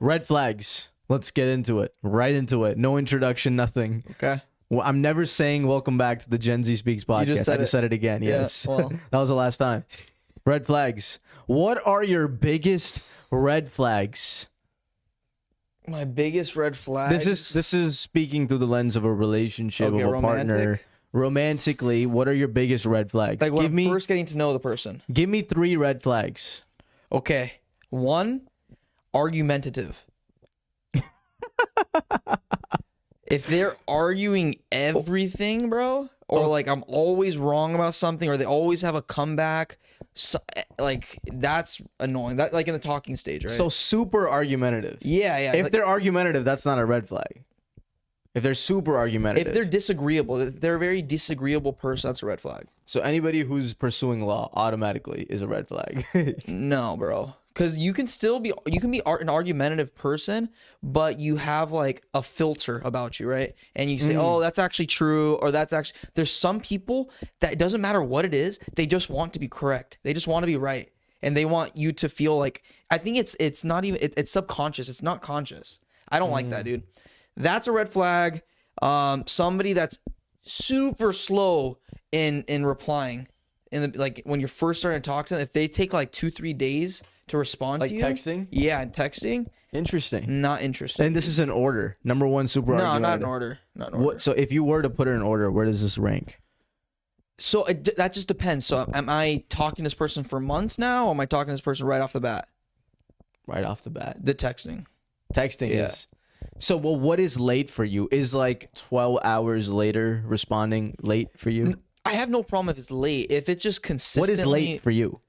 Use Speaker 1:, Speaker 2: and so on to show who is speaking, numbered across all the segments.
Speaker 1: Red flags. Let's get into it. Right into it. No introduction, nothing.
Speaker 2: Okay.
Speaker 1: Well, I'm never saying welcome back to the Gen Z Speaks podcast. I just said it again.
Speaker 2: Yeah,
Speaker 1: Yes.
Speaker 2: well.
Speaker 1: That was the last time. Red flags. What are your biggest red flags?
Speaker 2: My biggest red flag.
Speaker 1: This is speaking through the lens of a relationship, of a partner. Romantically, what are your biggest red flags?
Speaker 2: Like when I'm first getting to know the person.
Speaker 1: Give me 3 red flags.
Speaker 2: Okay. 1, argumentative. If they're arguing everything, bro, or like I'm always wrong about something, or they always have a comeback, like that's annoying. That like in the talking stage, right?
Speaker 1: So super argumentative.
Speaker 2: Yeah.
Speaker 1: If
Speaker 2: like,
Speaker 1: they're argumentative, that's not a red flag. If they're super argumentative.
Speaker 2: If they're disagreeable, if they're a very disagreeable person, that's a red flag.
Speaker 1: So anybody who's pursuing law automatically is a red flag.
Speaker 2: No, bro. Because you can be an argumentative person, but you have like a filter about you, right? And you say, oh, that's actually true, or there's some people that it doesn't matter what it is, they just want to be correct. They just want to be right. And they want you to feel like, I think it's not even, it's subconscious. It's not conscious. I don't like that, dude. That's a red flag. Somebody that's super slow in replying. Like when you're first starting to talk to them, if they take like 2-3 days to respond to you.
Speaker 1: Like texting?
Speaker 2: Yeah, and texting.
Speaker 1: Interesting.
Speaker 2: Not interesting.
Speaker 1: And this is in order. Number 1, super argumentative.
Speaker 2: No, not in order. Not in order.
Speaker 1: What, so if you were to put it in order, where does this rank?
Speaker 2: So that just depends. So am I talking to this person for months now, or am I talking to this person right off the bat?
Speaker 1: Right off the bat.
Speaker 2: The texting.
Speaker 1: Texting
Speaker 2: Yeah.
Speaker 1: is... So, well, what is late for you? Is like 12 hours later responding late for you?
Speaker 2: I have no problem if it's late. If it's just consistently...
Speaker 1: What is late for you?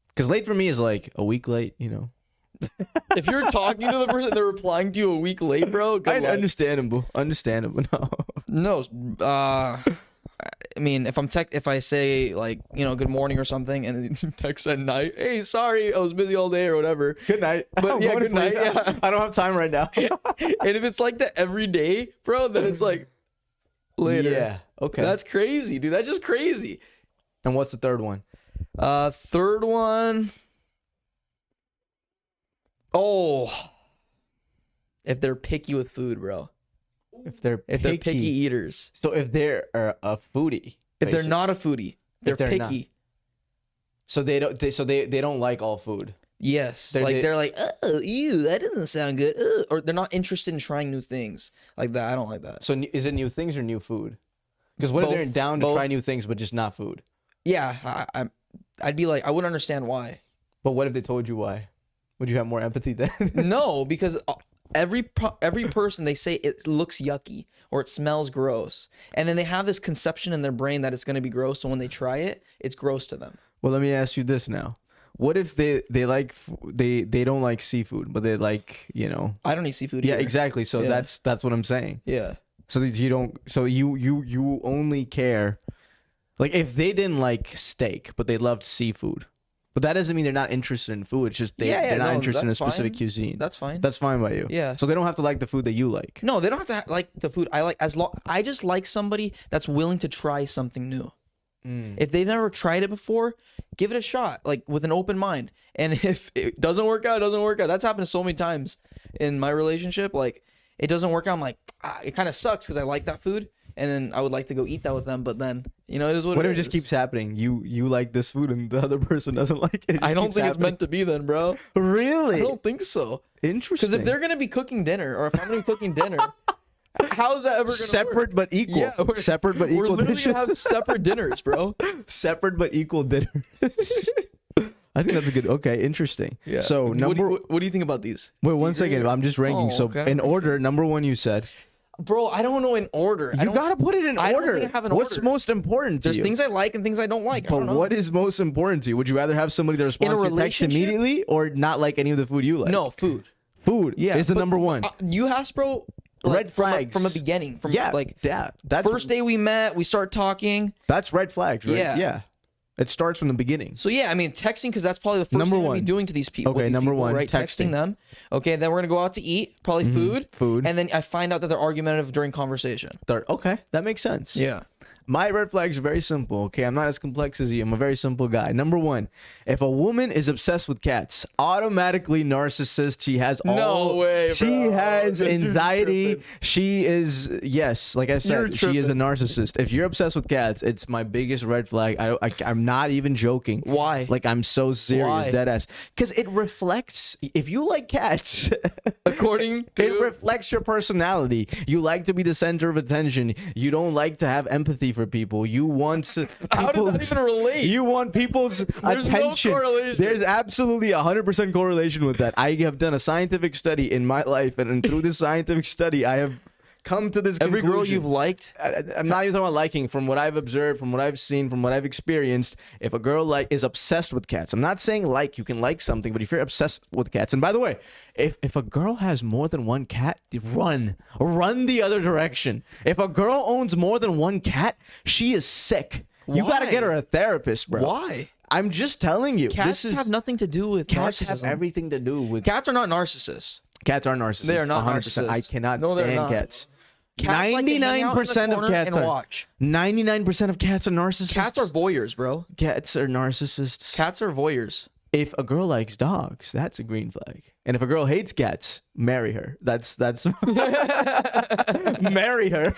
Speaker 1: Because late for me is like a week late, you know.
Speaker 2: If you're talking to the person, they're replying to you a week late, bro.
Speaker 1: Understandable. No.
Speaker 2: No. I mean, if I say like, good morning or something, and then text at night, hey, sorry, I was busy all day or whatever.
Speaker 1: Good night.
Speaker 2: But yeah, good night. Yeah.
Speaker 1: I don't have time right now.
Speaker 2: And if it's like that every day, bro, then it's like later.
Speaker 1: Yeah. Okay.
Speaker 2: That's crazy, dude. That's just crazy.
Speaker 1: And what's the third one?
Speaker 2: Third one. Oh, if they're picky with food, bro.
Speaker 1: If they're
Speaker 2: picky eaters.
Speaker 1: So if they're a foodie.
Speaker 2: If they're not a foodie, they're picky.
Speaker 1: Not. So they don't like all food.
Speaker 2: Yes. They're like, oh, ew, that doesn't sound good. Ugh. Or they're not interested in trying new things like that. I don't like that.
Speaker 1: So is it new things or new food? Because what if they're down to try new things but just not food?
Speaker 2: Yeah, I'd be like, I wouldn't understand why.
Speaker 1: But what if they told you why? Would you have more empathy then?
Speaker 2: No, because every person, they say it looks yucky or it smells gross, and then they have this conception in their brain that it's going to be gross, so when they try it, it's gross to them.
Speaker 1: Well, let me ask you this now. What if they don't like seafood, but they like,
Speaker 2: I don't eat seafood
Speaker 1: Yeah,
Speaker 2: either.
Speaker 1: exactly. So
Speaker 2: Yeah.
Speaker 1: that's what I'm saying.
Speaker 2: Yeah.
Speaker 1: So that you don't. So you only care, like if they didn't like steak, but they loved seafood. But that doesn't mean they're not interested in food. It's just they're not interested in a specific cuisine.
Speaker 2: That's fine.
Speaker 1: That's fine by you.
Speaker 2: Yeah.
Speaker 1: So they don't have to like the food that you like.
Speaker 2: No, they don't have to like the food I like. I just like somebody that's willing to try something new. If they've never tried it before, give it a shot, like with an open mind. And if it doesn't work out, it doesn't work out. That's happened so many times in my relationship. Like it doesn't work out. I'm like, it kind of sucks because I like that food, and then I would like to go eat that with them. But then it is what
Speaker 1: if
Speaker 2: it
Speaker 1: it just keeps happening? You like this food and the other person doesn't like it.
Speaker 2: I don't think it's meant to be then, bro.
Speaker 1: Really?
Speaker 2: I don't think so.
Speaker 1: Interesting.
Speaker 2: Because if they're gonna be cooking dinner, or if I'm gonna be cooking dinner. How's that ever gonna
Speaker 1: separate
Speaker 2: work?
Speaker 1: but equal?
Speaker 2: Yeah,
Speaker 1: separate but equal.
Speaker 2: We're literally
Speaker 1: dishes.
Speaker 2: gonna have separate dinners, bro.
Speaker 1: Separate but equal dinners. I think that's a good. Okay, interesting.
Speaker 2: Yeah.
Speaker 1: So
Speaker 2: What do you think about these?
Speaker 1: Wait, 1 second. I'm just ranking.
Speaker 2: Oh,
Speaker 1: so
Speaker 2: okay.
Speaker 1: in order, number 1, you said.
Speaker 2: Bro, I don't know in order.
Speaker 1: You gotta put it in
Speaker 2: I don't
Speaker 1: order.
Speaker 2: think I have an
Speaker 1: What's
Speaker 2: order.
Speaker 1: most important to
Speaker 2: There's
Speaker 1: you?
Speaker 2: things I like and things I don't like. I
Speaker 1: But
Speaker 2: don't know.
Speaker 1: what is most important to you? Would you rather have somebody that responds to your text
Speaker 2: relationship?
Speaker 1: immediately or not like any of the food you like?
Speaker 2: No, food.
Speaker 1: Food is the
Speaker 2: but,
Speaker 1: number 1.
Speaker 2: You asked, bro.
Speaker 1: Red flags
Speaker 2: from a beginning.
Speaker 1: That's
Speaker 2: first day we met, we start talking.
Speaker 1: That's red flags, right?
Speaker 2: Yeah.
Speaker 1: It starts from the beginning.
Speaker 2: So yeah, I mean texting, because that's probably the first
Speaker 1: Number
Speaker 2: thing I'm
Speaker 1: one.
Speaker 2: be doing to these people.
Speaker 1: Okay,
Speaker 2: these
Speaker 1: number
Speaker 2: people,
Speaker 1: one,
Speaker 2: right?
Speaker 1: texting.
Speaker 2: Texting them. Okay, then we're gonna go out to eat, probably food,
Speaker 1: Food.
Speaker 2: and then I find out that they're argumentative during conversation.
Speaker 1: Okay, that makes sense.
Speaker 2: Yeah.
Speaker 1: My red flags are very simple, okay? I'm not as complex as you. I'm a very simple guy. Number one, if a woman is obsessed with cats, automatically narcissist. She has
Speaker 2: No way, bro.
Speaker 1: She has anxiety. She is, yes, like I said, she is a narcissist. If you're obsessed with cats, it's my biggest red flag. I'm not even joking.
Speaker 2: Why?
Speaker 1: Like, I'm so serious,
Speaker 2: Why?
Speaker 1: dead ass. Because it reflects, if you like cats,
Speaker 2: According to...
Speaker 1: it reflects your personality. You like to be the center of attention. You don't like to have empathy for people. You want
Speaker 2: How did that even relate?
Speaker 1: You want people's attention.
Speaker 2: No correlation.
Speaker 1: There's absolutely 100% correlation with that. I have done a scientific study in my life, and through this scientific study, I have come to this
Speaker 2: Every
Speaker 1: conclusion.
Speaker 2: girl you've liked?
Speaker 1: I'm not even talking about liking. From what I've observed, from what I've seen, from what I've experienced, if a girl is obsessed with cats, I'm not saying you can like something, but if you're obsessed with cats, and by the way, if a girl has more than one cat, run the other direction. If a girl owns more than one cat, she is sick. You gotta get her a therapist, bro.
Speaker 2: Why?
Speaker 1: I'm just telling you.
Speaker 2: Cats have nothing to do with
Speaker 1: Cats
Speaker 2: narcissism.
Speaker 1: have everything to do with.
Speaker 2: Cats are not narcissists.
Speaker 1: Cats are narcissists.
Speaker 2: They are not
Speaker 1: 100%.
Speaker 2: narcissists.
Speaker 1: I cannot
Speaker 2: No, they're
Speaker 1: stand
Speaker 2: not.
Speaker 1: cats.
Speaker 2: Cats like to hang out in the
Speaker 1: 99% of
Speaker 2: corner
Speaker 1: cats
Speaker 2: and
Speaker 1: are.
Speaker 2: watch.
Speaker 1: 99% of cats are narcissists.
Speaker 2: Cats are voyeurs, bro.
Speaker 1: Cats are narcissists.
Speaker 2: Cats are voyeurs.
Speaker 1: If a girl likes dogs, that's a green flag. And if a girl hates cats, marry her. That's marry her.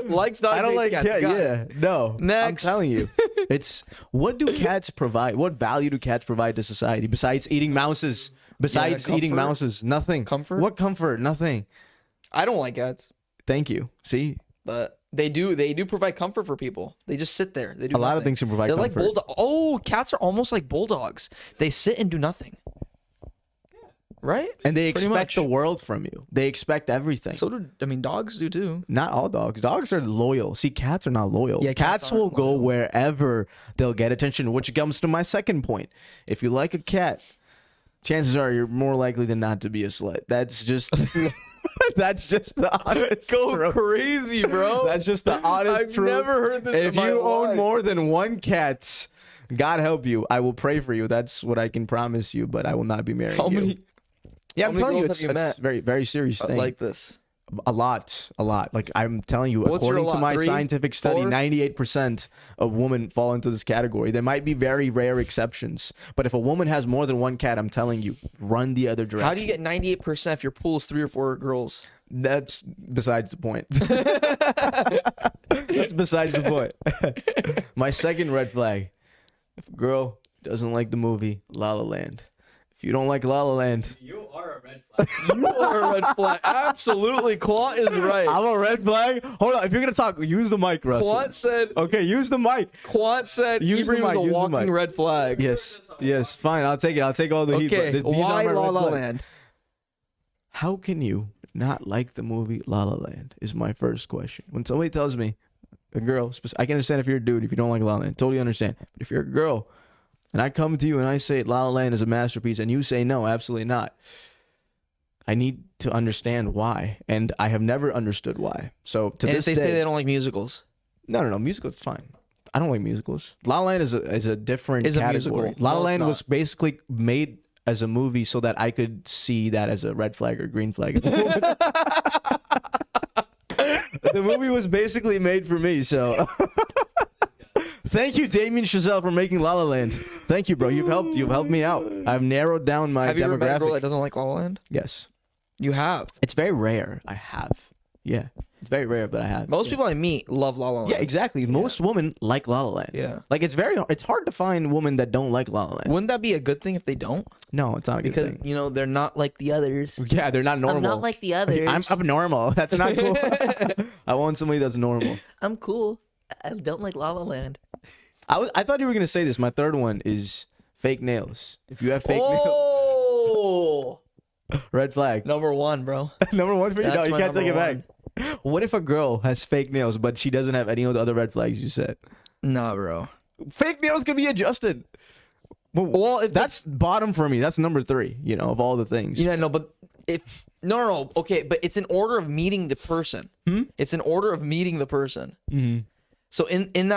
Speaker 2: Likes dogs.
Speaker 1: I don't like
Speaker 2: cats.
Speaker 1: cats.
Speaker 2: Got
Speaker 1: Yeah,
Speaker 2: it.
Speaker 1: no.
Speaker 2: Next.
Speaker 1: I'm telling you, it's what do cats provide? What value do cats provide to society besides eating mouses? Besides eating
Speaker 2: comfort.
Speaker 1: mouses, nothing.
Speaker 2: Comfort?
Speaker 1: What comfort? Nothing.
Speaker 2: I don't like cats,
Speaker 1: Thank you. See,
Speaker 2: but they do provide comfort for people. They just sit there. They do
Speaker 1: a lot of things can provide
Speaker 2: They're
Speaker 1: comfort.
Speaker 2: like bulldog. Oh, cats are almost like bulldogs. They sit and do nothing. Right?
Speaker 1: And they
Speaker 2: Pretty
Speaker 1: expect
Speaker 2: much.
Speaker 1: the world from you. They expect everything.
Speaker 2: So do dogs do too.
Speaker 1: Not all dogs. Dogs are loyal. See, cats are not loyal.
Speaker 2: Yeah,
Speaker 1: cats
Speaker 2: cats
Speaker 1: will
Speaker 2: aren't
Speaker 1: go
Speaker 2: loyal.
Speaker 1: wherever they'll get attention, which comes to my second point. If you like a cat, chances are you're more likely than not to be a slut. That's just that's just the honest truth.
Speaker 2: Crazy, bro.
Speaker 1: That's just the honest
Speaker 2: I've
Speaker 1: truth.
Speaker 2: never heard this.
Speaker 1: If
Speaker 2: in my
Speaker 1: you own
Speaker 2: life.
Speaker 1: more than one cat, God help you. I will pray for you. That's what I can promise you, but I will not be marrying
Speaker 2: How
Speaker 1: you.
Speaker 2: many?
Speaker 1: Yeah,
Speaker 2: how
Speaker 1: I'm
Speaker 2: many
Speaker 1: telling you,
Speaker 2: girls
Speaker 1: it's
Speaker 2: have you met?
Speaker 1: a very, very serious thing.
Speaker 2: Like this.
Speaker 1: A lot. Like I'm telling you,
Speaker 2: What's your
Speaker 1: according to
Speaker 2: lot?
Speaker 1: my
Speaker 2: 3?
Speaker 1: scientific study,
Speaker 2: 4?
Speaker 1: 98% of women fall into this category. There might be very rare exceptions, but if a woman has more than one cat, I'm telling you, run the other direction.
Speaker 2: How do you get 98% if your pool is 3 or 4 girls?
Speaker 1: That's besides the point. That's besides the point. My second red flag: if a girl doesn't like the movie La La Land, if you don't like La La Land,
Speaker 3: You are a red flag.
Speaker 2: You are a red flag. Absolutely. Quant is right.
Speaker 1: I'm a red flag. Hold on, if you're gonna talk, use the mic, Russell.
Speaker 2: Quant said
Speaker 1: Okay, use the mic.
Speaker 2: Use
Speaker 1: the
Speaker 2: Ibrahim
Speaker 1: mic,
Speaker 2: was a
Speaker 1: use the
Speaker 2: walking
Speaker 1: mic.
Speaker 2: red flag.
Speaker 1: Yes, fine. I'll take it. I'll take all the heat.
Speaker 2: Okay,
Speaker 1: but these are
Speaker 2: why
Speaker 1: my
Speaker 2: La
Speaker 1: red
Speaker 2: La
Speaker 1: flags.
Speaker 2: Land?
Speaker 1: How can you not like the movie La La Land? Is my first question. When somebody tells me, a girl, I can understand if you're a dude if you don't like La La Land, totally understand. But if you're a girl, and I come to you and I say La La Land is a masterpiece, and you say no, absolutely not, I need to understand why, and I have never understood why. So to
Speaker 2: And
Speaker 1: this
Speaker 2: if they
Speaker 1: day,
Speaker 2: say they don't like musicals,
Speaker 1: no, musicals, it's fine. I don't like musicals. La La Land is a different
Speaker 2: Is a
Speaker 1: category.
Speaker 2: musical.
Speaker 1: La La
Speaker 2: No, it's
Speaker 1: Land
Speaker 2: not.
Speaker 1: was basically made as a movie so that I could see that as a red flag or green flag. The movie was basically made for me, so thank you, Damien Chazelle, for making La La Land. Thank you, bro. You've helped me out. I've narrowed down my
Speaker 2: have you ever met a girl
Speaker 1: demographic.
Speaker 2: that doesn't like La La Land?
Speaker 1: Yes,
Speaker 2: You have.
Speaker 1: it's very rare. I have. Yeah, it's very rare, but I have.
Speaker 2: Most
Speaker 1: Yeah.
Speaker 2: people I meet love La La Land.
Speaker 1: Yeah, exactly. Most women like La La Land.
Speaker 2: Yeah.
Speaker 1: Like it's hard to find women that don't like La La Land.
Speaker 2: Wouldn't that be a good thing if they don't?
Speaker 1: No, it's not a good
Speaker 2: Because
Speaker 1: thing.
Speaker 2: you know they're not like the others.
Speaker 1: Yeah, they're not normal.
Speaker 2: I'm not like the others.
Speaker 1: I'm abnormal. That's not cool. I want somebody that's normal.
Speaker 2: I'm cool. I don't like La La Land.
Speaker 1: I thought you were gonna say this. My third one is fake nails. If you have fake nails,
Speaker 2: Oh,
Speaker 1: red flag.
Speaker 2: number 1, bro.
Speaker 1: Number one for you.
Speaker 2: That's
Speaker 1: No, you
Speaker 2: my
Speaker 1: can't take it
Speaker 2: number
Speaker 1: back. What if a girl has fake nails, but she doesn't have any of the other red flags you said?
Speaker 2: Nah, bro.
Speaker 1: Fake nails can be adjusted.
Speaker 2: Well, if
Speaker 1: That's bottom for me. That's number 3. You know, of all the things.
Speaker 2: yeah, no, but if no, okay, but it's in order of meeting the person. It's in order of meeting the person.
Speaker 1: Mhm.
Speaker 2: So in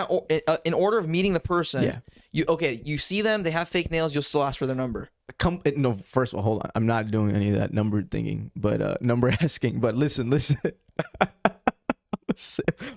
Speaker 2: order of meeting the person,
Speaker 1: Yeah.
Speaker 2: you see them, they have fake nails, you'll still ask for their number.
Speaker 1: No, first of all, hold on. I'm not doing any of that number thinking, but number asking. But listen.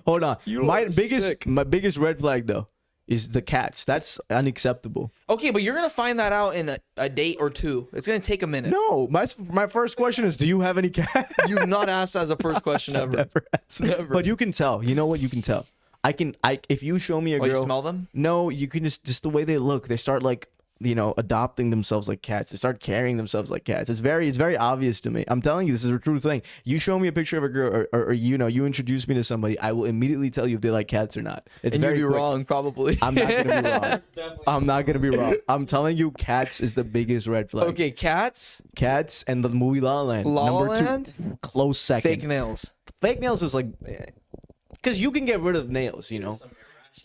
Speaker 1: Hold on.
Speaker 2: You
Speaker 1: My
Speaker 2: are sick.
Speaker 1: biggest red flag though is the cats. That's unacceptable.
Speaker 2: Okay, but you're gonna find that out in a date or two. It's gonna take a minute.
Speaker 1: No, my first question is, do you have any cats?
Speaker 2: You've not asked as a first question ever.
Speaker 1: Never asked.
Speaker 2: Never.
Speaker 1: But you can tell. You know what? You can tell. If you show me a girl.
Speaker 2: You smell them?
Speaker 1: No, you can just the way they look. They start like, adopting themselves like cats. They start carrying themselves like cats. It's very obvious to me. I'm telling you, this is a true thing. You show me a picture of a girl, or you introduce me to somebody, I will immediately tell you if they like cats or not. It's
Speaker 2: and
Speaker 1: very
Speaker 2: you'd be
Speaker 1: quick.
Speaker 2: wrong, probably.
Speaker 1: I'm not gonna be wrong. I'm not gonna be wrong. I'm telling you, cats is the biggest red flag.
Speaker 2: Okay, cats.
Speaker 1: Cats and the movie La La Land.
Speaker 2: La La
Speaker 1: Number
Speaker 2: Land?
Speaker 1: 2, close second.
Speaker 2: Fake nails.
Speaker 1: Fake nails is like, because you can get rid of nails.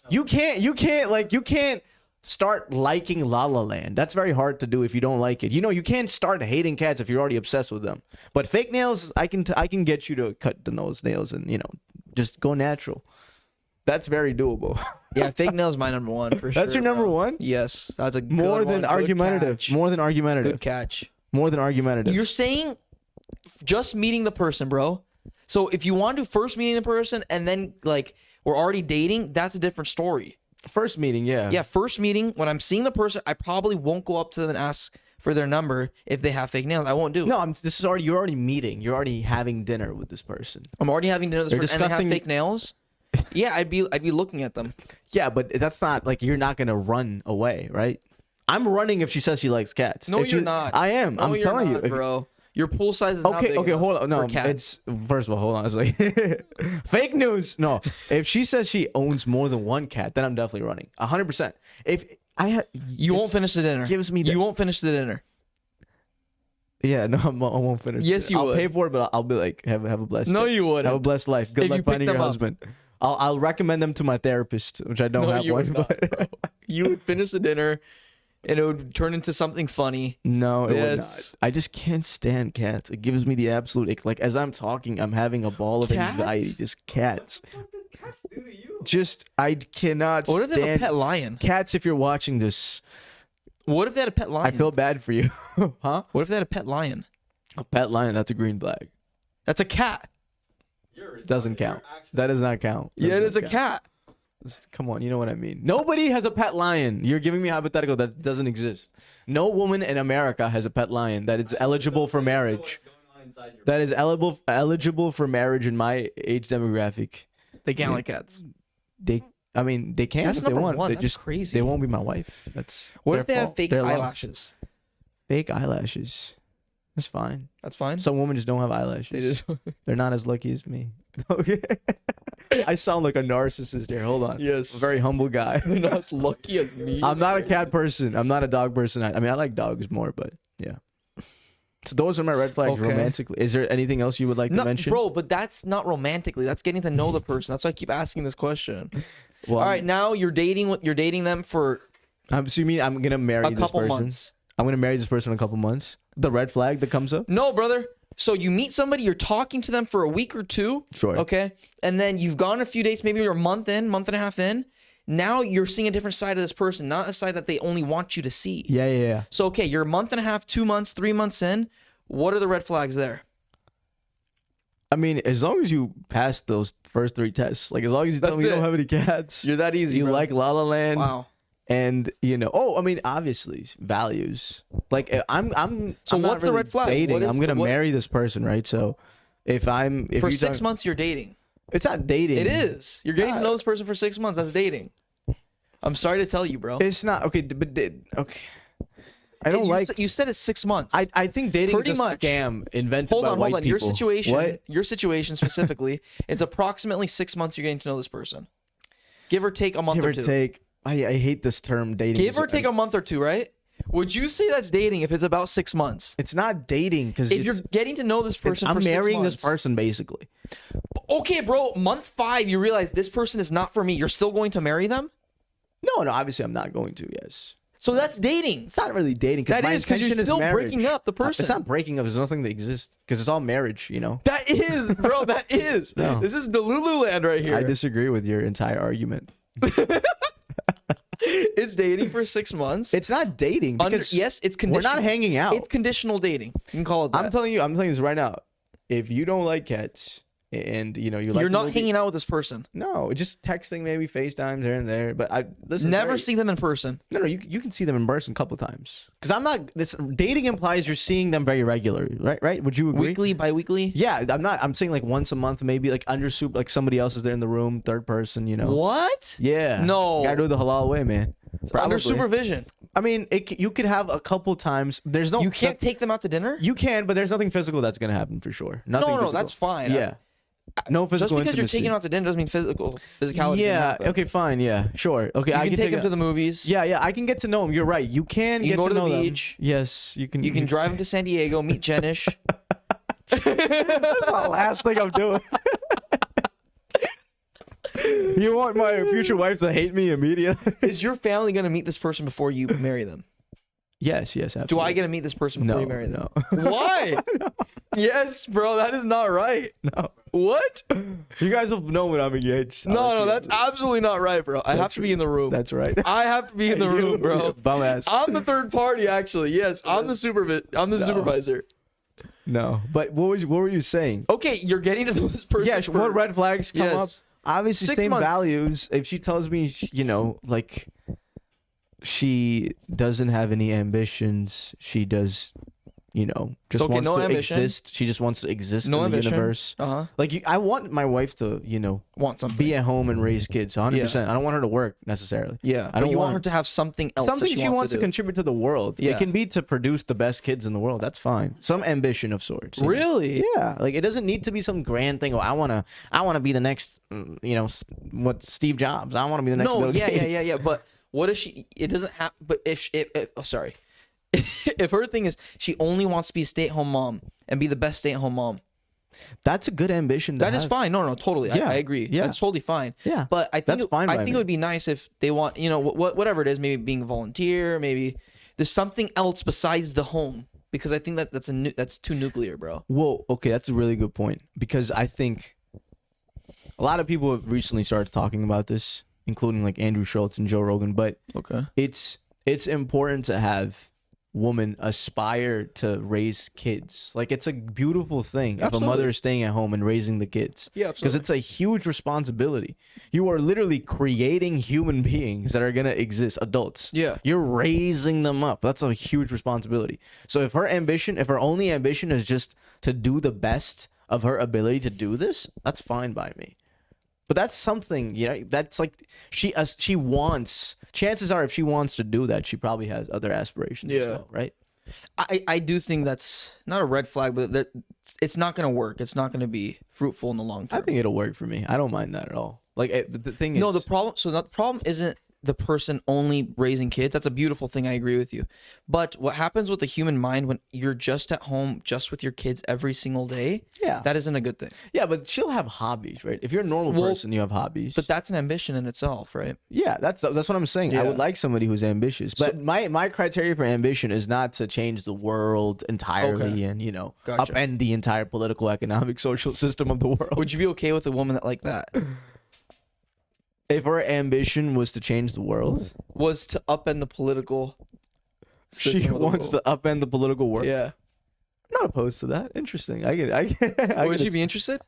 Speaker 1: You can't start liking La La Land. That's very hard to do if you don't like it. You can't start hating cats if you're already obsessed with them. But fake nails, I can get you to cut those nails and just go natural. That's very doable.
Speaker 2: Yeah, fake nails my number one for sure.
Speaker 1: That's your number one?
Speaker 2: Yes, that's a good
Speaker 1: More than
Speaker 2: one.
Speaker 1: argumentative.
Speaker 2: Catch.
Speaker 1: More than argumentative.
Speaker 2: Good catch.
Speaker 1: More than argumentative.
Speaker 2: You're saying just meeting the person, bro. So if you want to first meeting the person and then like we're already dating, that's a different story.
Speaker 1: First meeting, yeah.
Speaker 2: Yeah, first meeting, when I'm seeing the person, I probably won't go up to them and ask for their number if they have fake nails. I won't do it.
Speaker 1: No, you're already meeting. You're already having dinner with this person.
Speaker 2: I'm already having dinner with this person and they have
Speaker 1: discussing-
Speaker 2: fake nails. Yeah, I'd be looking at them.
Speaker 1: Yeah, but that's not like you're not gonna run away, right? I'm running if she says she likes cats.
Speaker 2: No,
Speaker 1: If
Speaker 2: you're
Speaker 1: she-
Speaker 2: not.
Speaker 1: I am.
Speaker 2: No,
Speaker 1: I'm
Speaker 2: you're
Speaker 1: telling
Speaker 2: not,
Speaker 1: you,
Speaker 2: bro. Your pool size is not
Speaker 1: Okay,
Speaker 2: big
Speaker 1: okay,
Speaker 2: enough
Speaker 1: hold on. No,
Speaker 2: for cats.
Speaker 1: it's first of all, hold on. It's like fake news. No, if she says she owns more than one cat, then I'm definitely running 100%. If
Speaker 2: You won't finish the dinner.
Speaker 1: gives me
Speaker 2: You won't finish the dinner.
Speaker 1: yeah, no, I won't finish.
Speaker 2: Yes, you
Speaker 1: I'll
Speaker 2: would.
Speaker 1: pay for it, but I'll be like, have a blessed.
Speaker 2: No,
Speaker 1: day.
Speaker 2: you wouldn't.
Speaker 1: Have a blessed life. Good
Speaker 2: If you
Speaker 1: luck
Speaker 2: pick
Speaker 1: finding your
Speaker 2: them up.
Speaker 1: husband. I'll recommend them to my therapist, which I don't
Speaker 2: No,
Speaker 1: have
Speaker 2: you
Speaker 1: one.
Speaker 2: would not,
Speaker 1: But
Speaker 2: bro. You would finish the dinner, and it would turn into something funny.
Speaker 1: no, it would not.
Speaker 2: Yes.
Speaker 1: I just can't stand cats. It gives me the absolute ick. Like as I'm talking, I'm having a ball of anxiety.
Speaker 2: Cats?
Speaker 1: Just cats.
Speaker 3: What did cats do to you?
Speaker 1: Just I cannot
Speaker 2: What if they have a
Speaker 1: stand
Speaker 2: pet lion?
Speaker 1: cats. If you're watching this,
Speaker 2: What if they had a pet lion?
Speaker 1: I feel bad for you. Huh?
Speaker 2: What if they had a pet lion?
Speaker 1: A pet lion, that's a green flag.
Speaker 2: That's a cat.
Speaker 3: You're retarded.
Speaker 1: Doesn't count.
Speaker 3: You're actually-
Speaker 1: That does not count. That
Speaker 2: Yeah, it
Speaker 1: does
Speaker 2: is a
Speaker 1: not count.
Speaker 2: cat.
Speaker 1: Come on, you know what I mean. Nobody has a pet lion. You're giving me a hypothetical that doesn't exist. No woman in America has a pet lion that is eligible for marriage.
Speaker 3: What's going on inside your
Speaker 1: That is eligible for marriage in my age demographic.
Speaker 2: They can't like cats.
Speaker 1: They can
Speaker 2: That's
Speaker 1: if they
Speaker 2: number
Speaker 1: want.
Speaker 2: one.
Speaker 1: They
Speaker 2: That's
Speaker 1: just
Speaker 2: crazy.
Speaker 1: they won't be my wife. That's
Speaker 2: What
Speaker 1: their
Speaker 2: if they have
Speaker 1: fault.
Speaker 2: fake
Speaker 1: Their loss.
Speaker 2: eyelashes?
Speaker 1: Fake eyelashes. That's fine.
Speaker 2: That's fine.
Speaker 1: Some women just don't have eyelashes.
Speaker 2: They just
Speaker 1: They're not as lucky as me. Okay. I sound like a narcissist here. Hold on.
Speaker 2: Yes.
Speaker 1: I'm a very humble guy.
Speaker 2: they're not as lucky as me.
Speaker 1: I'm not a cat person. I'm not a dog person. I mean, I like dogs more, but yeah. So those are my red flags
Speaker 2: Okay.
Speaker 1: romantically. Is there anything else you would like to
Speaker 2: No,
Speaker 1: mention?
Speaker 2: bro, but that's not romantically. That's getting to know the person. That's why I keep asking this question.
Speaker 1: Well,
Speaker 2: All right, now you're dating them for
Speaker 1: so you mean I'm gonna marry
Speaker 2: a
Speaker 1: this
Speaker 2: couple
Speaker 1: person?
Speaker 2: months.
Speaker 1: I'm gonna marry this person in a couple months. The red flag that comes up.
Speaker 2: No, brother. So you meet somebody, you're talking to them for a week or two.
Speaker 1: Sure.
Speaker 2: Okay. And then you've gone a few dates, maybe you're a month and a half in. Now you're seeing a different side of this person, not a side that they only want you to see.
Speaker 1: Yeah.
Speaker 2: So, okay, you're a month and a half, 2 months, 3 months in. What are the red flags there?
Speaker 1: I mean, as long as you pass those first 3 tests, like as long as you tell
Speaker 2: That's
Speaker 1: me you don't
Speaker 2: it.
Speaker 1: have any cats,
Speaker 2: You're that easy.
Speaker 1: you
Speaker 2: bro.
Speaker 1: like La La Land,
Speaker 2: Wow.
Speaker 1: and I mean, obviously values. Like I'm
Speaker 2: So
Speaker 1: I'm not
Speaker 2: what's the
Speaker 1: really
Speaker 2: red flag?
Speaker 1: dating.
Speaker 2: What is
Speaker 1: I'm gonna
Speaker 2: what-
Speaker 1: marry this person, right? So if
Speaker 2: For
Speaker 1: you
Speaker 2: 6
Speaker 1: don't-
Speaker 2: months, you're dating.
Speaker 1: it's not dating.
Speaker 2: It is. You're getting to know this person for 6 months. That's dating. I'm sorry to tell you, bro.
Speaker 1: It's not okay, but okay. I don't like.
Speaker 2: You said it's 6 months.
Speaker 1: I think dating
Speaker 2: Pretty
Speaker 1: is a
Speaker 2: much.
Speaker 1: scam invented
Speaker 2: Hold
Speaker 1: by
Speaker 2: on,
Speaker 1: white
Speaker 2: hold on.
Speaker 1: people.
Speaker 2: Your situation specifically, it's approximately 6 months you're getting to know this person. Give or take a month
Speaker 1: Give
Speaker 2: or
Speaker 1: or
Speaker 2: two.
Speaker 1: take. I hate this term dating.
Speaker 2: Give or take a month or two, right? Would you say that's dating if it's about 6 months?
Speaker 1: It's not dating because
Speaker 2: If you're getting to know this person
Speaker 1: I'm
Speaker 2: for 6
Speaker 1: marrying
Speaker 2: months.
Speaker 1: this person basically.
Speaker 2: Okay, bro, month 5, you realize this person is not for me. You're still going to marry them?
Speaker 1: No, obviously I'm not going to. Yes,
Speaker 2: So that's dating.
Speaker 1: it's not really dating.
Speaker 2: That
Speaker 1: my
Speaker 2: is because you're
Speaker 1: intention is
Speaker 2: still
Speaker 1: marriage.
Speaker 2: breaking up the person.
Speaker 1: It's not breaking up. There's nothing that exists because it's all marriage.
Speaker 2: That is, bro, that is.
Speaker 1: No.
Speaker 2: This is Delulu land right here.
Speaker 1: I disagree with your entire argument.
Speaker 2: It's dating for 6 months.
Speaker 1: It's not dating because
Speaker 2: Yes, it's
Speaker 1: we're
Speaker 2: conditional.
Speaker 1: not hanging out.
Speaker 2: It's conditional dating. You can call it that.
Speaker 1: I'm telling you this right now. If you don't like cats and you know you like
Speaker 2: You're
Speaker 1: the
Speaker 2: not
Speaker 1: movie.
Speaker 2: hanging out with this person.
Speaker 1: No, just texting, maybe FaceTimes here and there. But I listen.
Speaker 2: Never see them in person.
Speaker 1: No, you can see them in person a couple times. Because I'm not. This dating implies you're seeing them very regularly, right? Right? Would you agree?
Speaker 2: Weekly, bi-weekly.
Speaker 1: Yeah, I'm not. I'm saying like once a month, maybe like under soup, like somebody else is there in the room, third person. You know.
Speaker 2: What?
Speaker 1: Yeah.
Speaker 2: No.
Speaker 1: You gotta do it the halal way, man.
Speaker 2: Under
Speaker 1: Probably.
Speaker 2: supervision.
Speaker 1: I mean, you could have a couple times. There's no.
Speaker 2: You can't take them out to dinner.
Speaker 1: You can, but there's nothing physical that's gonna happen for sure. Nothing.
Speaker 2: No,
Speaker 1: physical.
Speaker 2: that's fine.
Speaker 1: Yeah. No physical.
Speaker 2: Just because
Speaker 1: intimacy.
Speaker 2: you're taking them out to dinner doesn't mean physicality.
Speaker 1: Yeah. Okay. Fine. Yeah. Sure. Okay.
Speaker 2: You
Speaker 1: I
Speaker 2: can take them to the movies.
Speaker 1: Yeah. I can get to know them. You're right. You can
Speaker 2: You
Speaker 1: get
Speaker 2: can go to the
Speaker 1: know them.
Speaker 2: beach.
Speaker 1: Yes. You can.
Speaker 2: You can drive them to San Diego, meet Jenish.
Speaker 1: That's the last thing I'm doing. You want my future wife to hate me immediately?
Speaker 2: Is your family going to meet this person before you marry them?
Speaker 1: Yes. Absolutely.
Speaker 2: Do I get to meet this person before you marry them?
Speaker 1: No.
Speaker 2: Why? Yes, bro. That is not right.
Speaker 1: No.
Speaker 2: What?
Speaker 1: You guys will know when I'm engaged.
Speaker 2: No, that's absolutely not right, bro. I have to be in the room.
Speaker 1: That's right.
Speaker 2: I have to be in the room, bro.
Speaker 1: Bum ass.
Speaker 2: I'm the third party, actually. Yes, I'm the supervisor.
Speaker 1: No. But what were you saying?
Speaker 2: Okay, you're getting to know this person.
Speaker 1: Yeah.
Speaker 2: for-
Speaker 1: What red flags come up?
Speaker 2: Yes.
Speaker 1: Obviously,
Speaker 2: 6
Speaker 1: same
Speaker 2: months.
Speaker 1: values. If she tells me, you know, like she doesn't have any ambitions, she does, you know, just
Speaker 2: okay,
Speaker 1: wants
Speaker 2: no
Speaker 1: to
Speaker 2: ambition.
Speaker 1: exist. She just wants to exist
Speaker 2: No
Speaker 1: in the
Speaker 2: ambition.
Speaker 1: universe.
Speaker 2: Uh-huh.
Speaker 1: Like I want my wife to, you know,
Speaker 2: Want something.
Speaker 1: be at home and raise kids. 100%. I don't want her to work necessarily.
Speaker 2: Yeah,
Speaker 1: I don't
Speaker 2: you want
Speaker 1: want
Speaker 2: her to have something else
Speaker 1: something
Speaker 2: that
Speaker 1: she wants to
Speaker 2: do.
Speaker 1: contribute to the world.
Speaker 2: Yeah.
Speaker 1: It can be to produce the best kids in the world. That's fine. Some ambition of sorts. you know?
Speaker 2: Really?
Speaker 1: Yeah, like it doesn't need to be some grand thing. Oh, I wanna be the next, you know, what Steve Jobs. I want to be the next.
Speaker 2: No,
Speaker 1: Bill Gates.
Speaker 2: yeah. But what if she? It doesn't have. But if sorry, if her thing is she only wants to be a stay-at-home mom and be the best stay-at-home mom,
Speaker 1: That's a good ambition.
Speaker 2: that is fine. No, totally.
Speaker 1: Yeah.
Speaker 2: I agree.
Speaker 1: Yeah.
Speaker 2: That's totally fine.
Speaker 1: Yeah,
Speaker 2: But I think
Speaker 1: that's fine
Speaker 2: I
Speaker 1: by
Speaker 2: think
Speaker 1: me.
Speaker 2: it would be nice if they want, you know, whatever it is, maybe being a volunteer, maybe there's something else besides the home, because I think that's too nuclear, bro.
Speaker 1: Whoa, okay, that's a really good point because I think a lot of people have recently started talking about this, including like Andrew Schultz and Joe Rogan. But
Speaker 2: Okay.
Speaker 1: it's important to have women aspire to raise kids. Like it's a beautiful thing if a
Speaker 2: Absolutely.
Speaker 1: mother is staying at home and raising the kids.
Speaker 2: Yeah,
Speaker 1: Because
Speaker 2: absolutely.
Speaker 1: it's a huge responsibility. You are literally creating human beings that are gonna exist, adults.
Speaker 2: Yeah.
Speaker 1: You're raising them up. That's a huge responsibility. So if her only ambition is just to do the best of her ability to do this, that's fine by me. But that's something, you know, that's like she wants. Chances are, if she wants to do that, she probably has other aspirations as
Speaker 2: Yeah.
Speaker 1: well, right?
Speaker 2: I do think that's not a red flag, but that it's not going to work. It's not going to be fruitful in the long term.
Speaker 1: I think it'll work for me. I don't mind that at all. Like the thing is,
Speaker 2: No, the problem isn't the person only raising kids. That's a beautiful thing. I agree with you. But what happens with the human mind when you're just at home, just with your kids every single day,
Speaker 1: yeah,
Speaker 2: that isn't a good thing.
Speaker 1: yeah, but she'll have hobbies, right? If you're a normal
Speaker 2: Well,
Speaker 1: person, you have hobbies.
Speaker 2: But that's an ambition in itself, right?
Speaker 1: yeah, that's what I'm saying. I
Speaker 2: Yeah.
Speaker 1: would like somebody who's ambitious. But my criteria for ambition is not to change the world entirely
Speaker 2: Okay.
Speaker 1: and, you know,
Speaker 2: Gotcha.
Speaker 1: upend the entire political, economic, social system of the world.
Speaker 2: Would you be okay with a woman that like that?
Speaker 1: If her ambition was to change the world,
Speaker 2: Was to upend the political
Speaker 1: she
Speaker 2: system of the
Speaker 1: wants
Speaker 2: world.
Speaker 1: to upend the political world.
Speaker 2: Yeah.
Speaker 1: I'm not opposed to that. Interesting. I get.
Speaker 2: Would you be interested?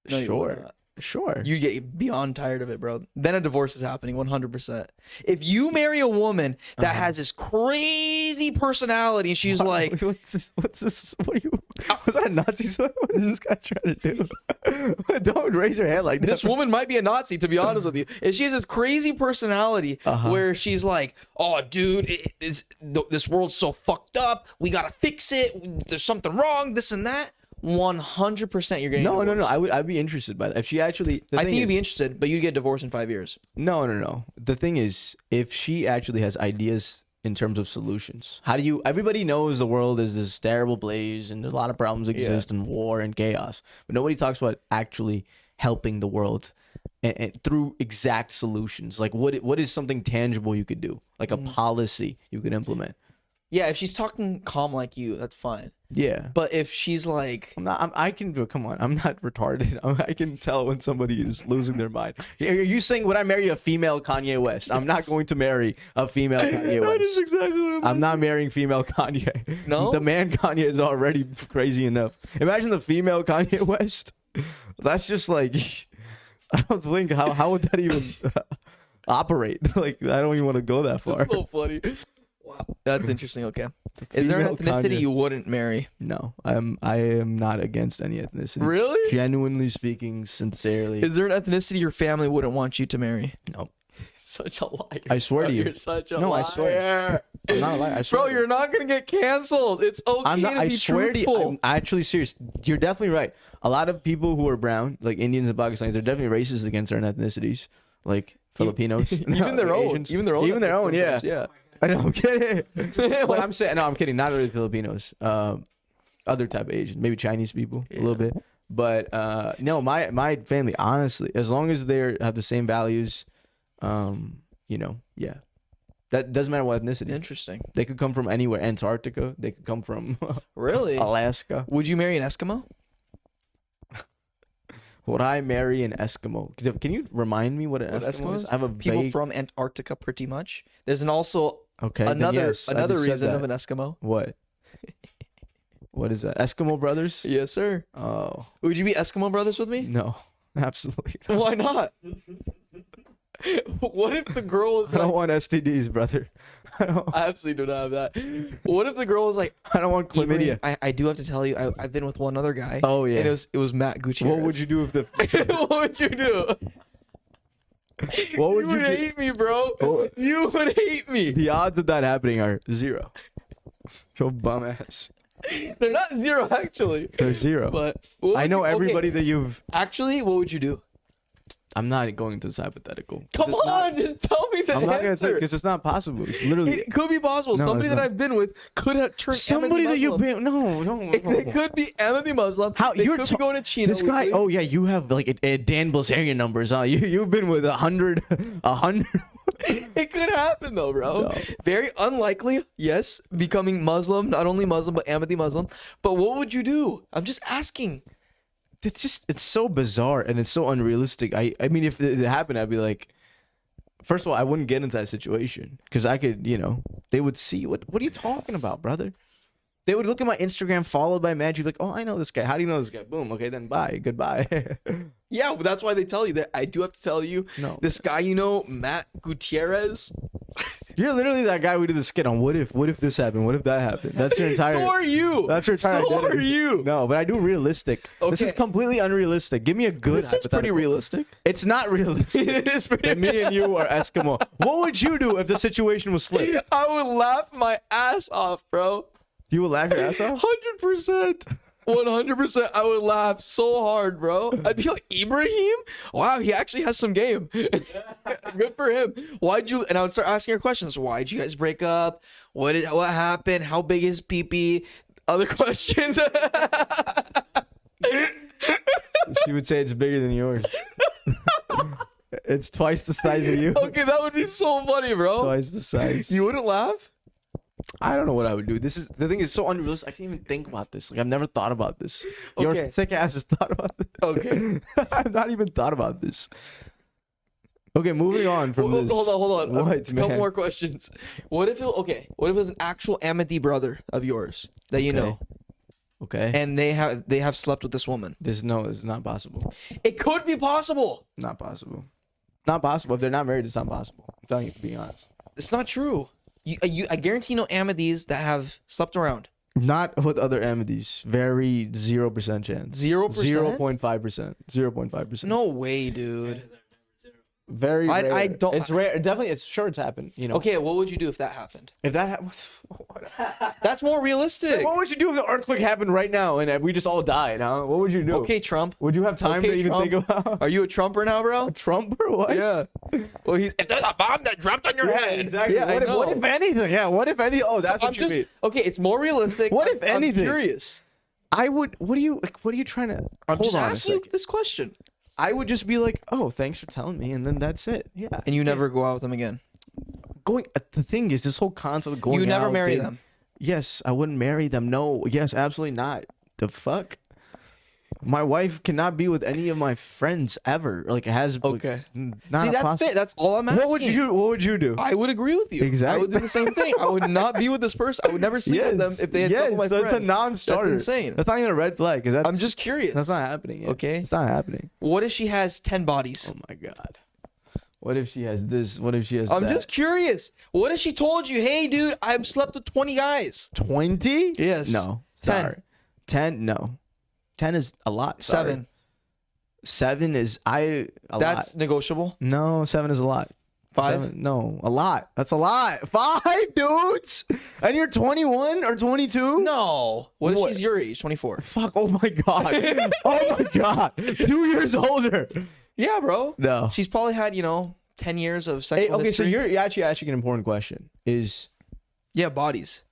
Speaker 2: No, you
Speaker 1: Sure.
Speaker 2: would not.
Speaker 1: Sure.
Speaker 2: You get beyond tired of it, bro. Then a divorce is happening 100%. If you marry a woman that has this crazy personality and she's like,
Speaker 1: what's this? What are you? Was that a Nazi sign? What is this guy trying to do? Don't raise your hand like that.
Speaker 2: this woman might be a Nazi, to be honest with you. If she has this crazy personality where she's like, oh, dude, this world's so fucked up. We got to fix it. There's something wrong, this and that. 100% you're getting
Speaker 1: No.
Speaker 2: divorced.
Speaker 1: I'd be interested by that. If she actually,
Speaker 2: I think you'd be interested, but you'd get divorced in 5 years.
Speaker 1: No. The thing is, if she actually has ideas in terms of solutions, how do you? Everybody knows the world is this terrible place, and there's a lot of problems exist, and war and chaos. But nobody talks about actually helping the world and through exact solutions. Like what is something tangible you could do, like a policy you could implement.
Speaker 2: Yeah, if she's talking calm like you, that's fine.
Speaker 1: Yeah.
Speaker 2: But if she's like,
Speaker 1: I can come on. I'm not retarded. I can tell when somebody is losing their mind. Are you saying would I marry a female Kanye West? I'm not going to marry a female Kanye West.
Speaker 2: that is exactly what
Speaker 1: I'm not marrying female Kanye.
Speaker 2: No?
Speaker 1: The man Kanye is already crazy enough. Imagine the female Kanye West. That's just like, I don't think how would that even operate? Like, I don't even want to go that far.
Speaker 2: That's so funny. Wow, that's interesting. Okay, is there an
Speaker 1: Female
Speaker 2: ethnicity
Speaker 1: Kanye.
Speaker 2: you wouldn't marry?
Speaker 1: No, I am not against any ethnicity.
Speaker 2: Really?
Speaker 1: Genuinely speaking, sincerely.
Speaker 2: Is there an ethnicity your family wouldn't want you to marry?
Speaker 1: No.
Speaker 2: Such a liar.
Speaker 1: I swear to you.
Speaker 2: You're such a
Speaker 1: No,
Speaker 2: liar.
Speaker 1: I swear. I'm not a liar. I swear
Speaker 2: Bro,
Speaker 1: to you.
Speaker 2: you're not gonna get canceled. It's okay
Speaker 1: I'm not.
Speaker 2: to
Speaker 1: I
Speaker 2: be
Speaker 1: swear
Speaker 2: truthful.
Speaker 1: to you. I'm actually serious. You're definitely right. A lot of people who are brown, like Indians and Pakistanis, they're definitely racist against certain ethnicities, like Filipinos,
Speaker 2: even their own.
Speaker 1: Asians.
Speaker 2: Even their own.
Speaker 1: Even their own. Yeah.
Speaker 2: Yeah.
Speaker 1: I know. I'm kidding. But I'm saying, no, I'm kidding. Not really Filipinos. Other type of Asian, maybe Chinese people a little bit. But no, my family, honestly, as long as they have the same values, yeah, that doesn't matter what ethnicity.
Speaker 2: Interesting.
Speaker 1: They could come from anywhere. Antarctica. They could come from
Speaker 2: Really?
Speaker 1: Alaska.
Speaker 2: Would you marry an Eskimo?
Speaker 1: Would I marry an Eskimo? Can you remind me what an Eskimo is? I have a
Speaker 2: People
Speaker 1: vague...
Speaker 2: from Antarctica, pretty much. There's also
Speaker 1: Okay. then
Speaker 2: another
Speaker 1: yes, I just said
Speaker 2: reason
Speaker 1: that.
Speaker 2: of an Eskimo.
Speaker 1: What? What is that? Eskimo brothers?
Speaker 2: Yes, sir.
Speaker 1: Oh
Speaker 2: Would you be Eskimo brothers with me?
Speaker 1: no, absolutely not.
Speaker 2: Why not? What if the girl is
Speaker 1: I don't
Speaker 2: like,
Speaker 1: want STDs, brother. I
Speaker 2: I absolutely do not have that. What if the girl was like,
Speaker 1: don't want chlamydia.
Speaker 2: Ibrahim, I do have to tell you, I've been with one other guy.
Speaker 1: Oh yeah.
Speaker 2: And it was Matt Gutierrez.
Speaker 1: What would you do if the?
Speaker 2: What would you do?
Speaker 1: What would
Speaker 2: You
Speaker 1: you
Speaker 2: would
Speaker 1: do?
Speaker 2: hate me, bro.
Speaker 1: Oh.
Speaker 2: You would hate me.
Speaker 1: The odds of that happening are 0. Your bum ass.
Speaker 2: They're not 0, actually.
Speaker 1: They're 0.
Speaker 2: But what
Speaker 1: I
Speaker 2: would
Speaker 1: know
Speaker 2: you- okay,
Speaker 1: everybody that you've.
Speaker 2: Actually, what would you do?
Speaker 1: I'm not going to this hypothetical. 'Cause
Speaker 2: Come
Speaker 1: it's
Speaker 2: on,
Speaker 1: not-
Speaker 2: just tell me the
Speaker 1: I'm not gonna say
Speaker 2: answer.
Speaker 1: because it's not possible. It's literally
Speaker 2: It could be possible.
Speaker 1: No,
Speaker 2: Somebody
Speaker 1: it's
Speaker 2: that
Speaker 1: not.
Speaker 2: I've been with could have turned
Speaker 1: somebody that you've
Speaker 2: Muslim.
Speaker 1: been. No.
Speaker 2: They could be Amity Muslim.
Speaker 1: How
Speaker 2: they
Speaker 1: you're
Speaker 2: could
Speaker 1: ta-
Speaker 2: be going to Chino.
Speaker 1: This guy.
Speaker 2: weekly.
Speaker 1: Oh yeah, you have like a Dan Bilzerian numbers. Huh? You've been with 100.
Speaker 2: It could happen though, bro.
Speaker 1: No.
Speaker 2: Very unlikely. Yes, becoming Muslim, not only Muslim but Amity Muslim. But what would you do? I'm just asking.
Speaker 1: It's so bizarre and it's so unrealistic. I mean, if it happened, I'd be like, first of all, I wouldn't get into that situation because I could, they would see what are you talking about, brother? They would look at my Instagram followed by Magic, like, oh, I know this guy. How do you know this guy? Boom. Okay, then bye. Goodbye.
Speaker 2: Yeah, but that's why they tell you that. I do have to tell you.
Speaker 1: No.
Speaker 2: This guy, Matt Gutierrez.
Speaker 1: You're literally that guy we did the skit on. What if this happened? What if that happened? That's your entire.
Speaker 2: So are you.
Speaker 1: That's your entire.
Speaker 2: So are
Speaker 1: identity.
Speaker 2: you.
Speaker 1: No, but I do realistic. This is
Speaker 2: Okay.
Speaker 1: completely unrealistic. Give me a good.
Speaker 2: This is pretty
Speaker 1: hypothetical.
Speaker 2: realistic.
Speaker 1: It's not realistic.
Speaker 2: It is pretty.
Speaker 1: That me and you are Eskimo. What would you do if the situation was flipped?
Speaker 2: I would laugh my ass off, bro.
Speaker 1: You would laugh your ass off?
Speaker 2: 100%. 100%. I would laugh so hard, bro. I'd be like, Ibrahim? Wow, he actually has some game. Good for him. Why'd you? And I would start asking her questions. Why'd you guys break up? What happened? How big is pee-pee? Other questions.
Speaker 1: She would say it's bigger than yours. It's twice the size of you.
Speaker 2: Okay, that would be so funny, bro.
Speaker 1: Twice the size.
Speaker 2: You wouldn't laugh?
Speaker 1: I don't know what I would do. The thing is so unrealistic. I can't even think about this. Like I've never thought about this. Your
Speaker 2: Okay.
Speaker 1: thick ass has thought about this.
Speaker 2: Okay.
Speaker 1: I've not even thought about this. Okay, moving on from this.
Speaker 2: Hold on.
Speaker 1: What,
Speaker 2: A couple
Speaker 1: man?
Speaker 2: more questions. What if it was an actual Amity brother of yours that you know,
Speaker 1: Okay.
Speaker 2: and they have slept with this woman?
Speaker 1: It's not possible.
Speaker 2: It could be possible.
Speaker 1: Not possible. Not possible. If they're not married, it's not possible. I'm telling you to be honest.
Speaker 2: It's not true. I guarantee Amities that have slept around.
Speaker 1: Not with other amities. Very 0% chance.
Speaker 2: 0%?
Speaker 1: 0.5%. 0.5%.
Speaker 2: No way, dude.
Speaker 1: Very
Speaker 2: I
Speaker 1: rare.
Speaker 2: don't-
Speaker 1: It's rare. Definitely, it's sure it's happened.
Speaker 2: Okay, what would you do if that happened?
Speaker 1: If that happened,
Speaker 2: That's more realistic.
Speaker 1: what would you do if the earthquake happened right now and we just all died? Huh? What would you do?
Speaker 2: Okay, Trump.
Speaker 1: Would you have time
Speaker 2: Okay,
Speaker 1: to even
Speaker 2: Trump.
Speaker 1: think about
Speaker 2: Are you a Trumper now, bro?
Speaker 1: Trump or what?
Speaker 2: Yeah. Well, if there's a bomb that dropped on your
Speaker 1: Yeah,
Speaker 2: head.
Speaker 1: exactly.
Speaker 2: Yeah,
Speaker 1: what if anything? Yeah. What if any? Oh, that's
Speaker 2: I'm
Speaker 1: what you mean.
Speaker 2: Okay, it's more realistic.
Speaker 1: What if anything?
Speaker 2: I'm curious.
Speaker 1: I would. What are you trying to?
Speaker 2: I'm
Speaker 1: hold
Speaker 2: just
Speaker 1: on a
Speaker 2: asking you
Speaker 1: second.
Speaker 2: this question.
Speaker 1: I would just be like, oh, thanks for telling me, and then that's it. Yeah.
Speaker 2: And you never go out with them again.
Speaker 1: The thing is, this whole concept of going
Speaker 2: You never
Speaker 1: out,
Speaker 2: marry
Speaker 1: dating-
Speaker 2: them.
Speaker 1: Yes, I wouldn't marry them. No, yes, absolutely not. The fuck? My wife cannot be with any of my friends ever. Like, it has.
Speaker 2: Okay.
Speaker 1: Not
Speaker 2: See, that's fair. That's all I'm asking.
Speaker 1: What would you do?
Speaker 2: I would agree with you.
Speaker 1: Exactly.
Speaker 2: I would do the same thing. I would not be with this person. I would never sleep with them if they had sex with my
Speaker 1: so
Speaker 2: friend.
Speaker 1: it's a non-starter.
Speaker 2: That's insane.
Speaker 1: That's not even a red flag. Cause
Speaker 2: I'm just curious.
Speaker 1: That's not happening yet.
Speaker 2: Okay.
Speaker 1: It's not happening.
Speaker 2: What if she has 10 bodies?
Speaker 1: Oh my god. What if she has this? What if she has
Speaker 2: I'm
Speaker 1: that?
Speaker 2: just curious. What if she told you, hey, dude, I've slept with 20 guys?
Speaker 1: 20?
Speaker 2: Yes.
Speaker 1: No.
Speaker 2: 10.
Speaker 1: Sorry. 10? No. 10 is a lot. Sorry.
Speaker 2: 7.
Speaker 1: 7 is
Speaker 2: That's
Speaker 1: lot.
Speaker 2: negotiable.
Speaker 1: No, 7 is a lot.
Speaker 2: 5?
Speaker 1: 7, no, a lot. That's a lot. 5 dudes, and you're 21 or 22.
Speaker 2: No. What if
Speaker 1: What?
Speaker 2: she's your age, 24?
Speaker 1: Fuck. Oh my god. Oh my god. 2 years older.
Speaker 2: Yeah, bro.
Speaker 1: No.
Speaker 2: She's probably had, 10 years of
Speaker 1: Hey,
Speaker 2: sexual
Speaker 1: okay, so
Speaker 2: history.
Speaker 1: you're actually asking an important question. Is
Speaker 2: Yeah, bodies.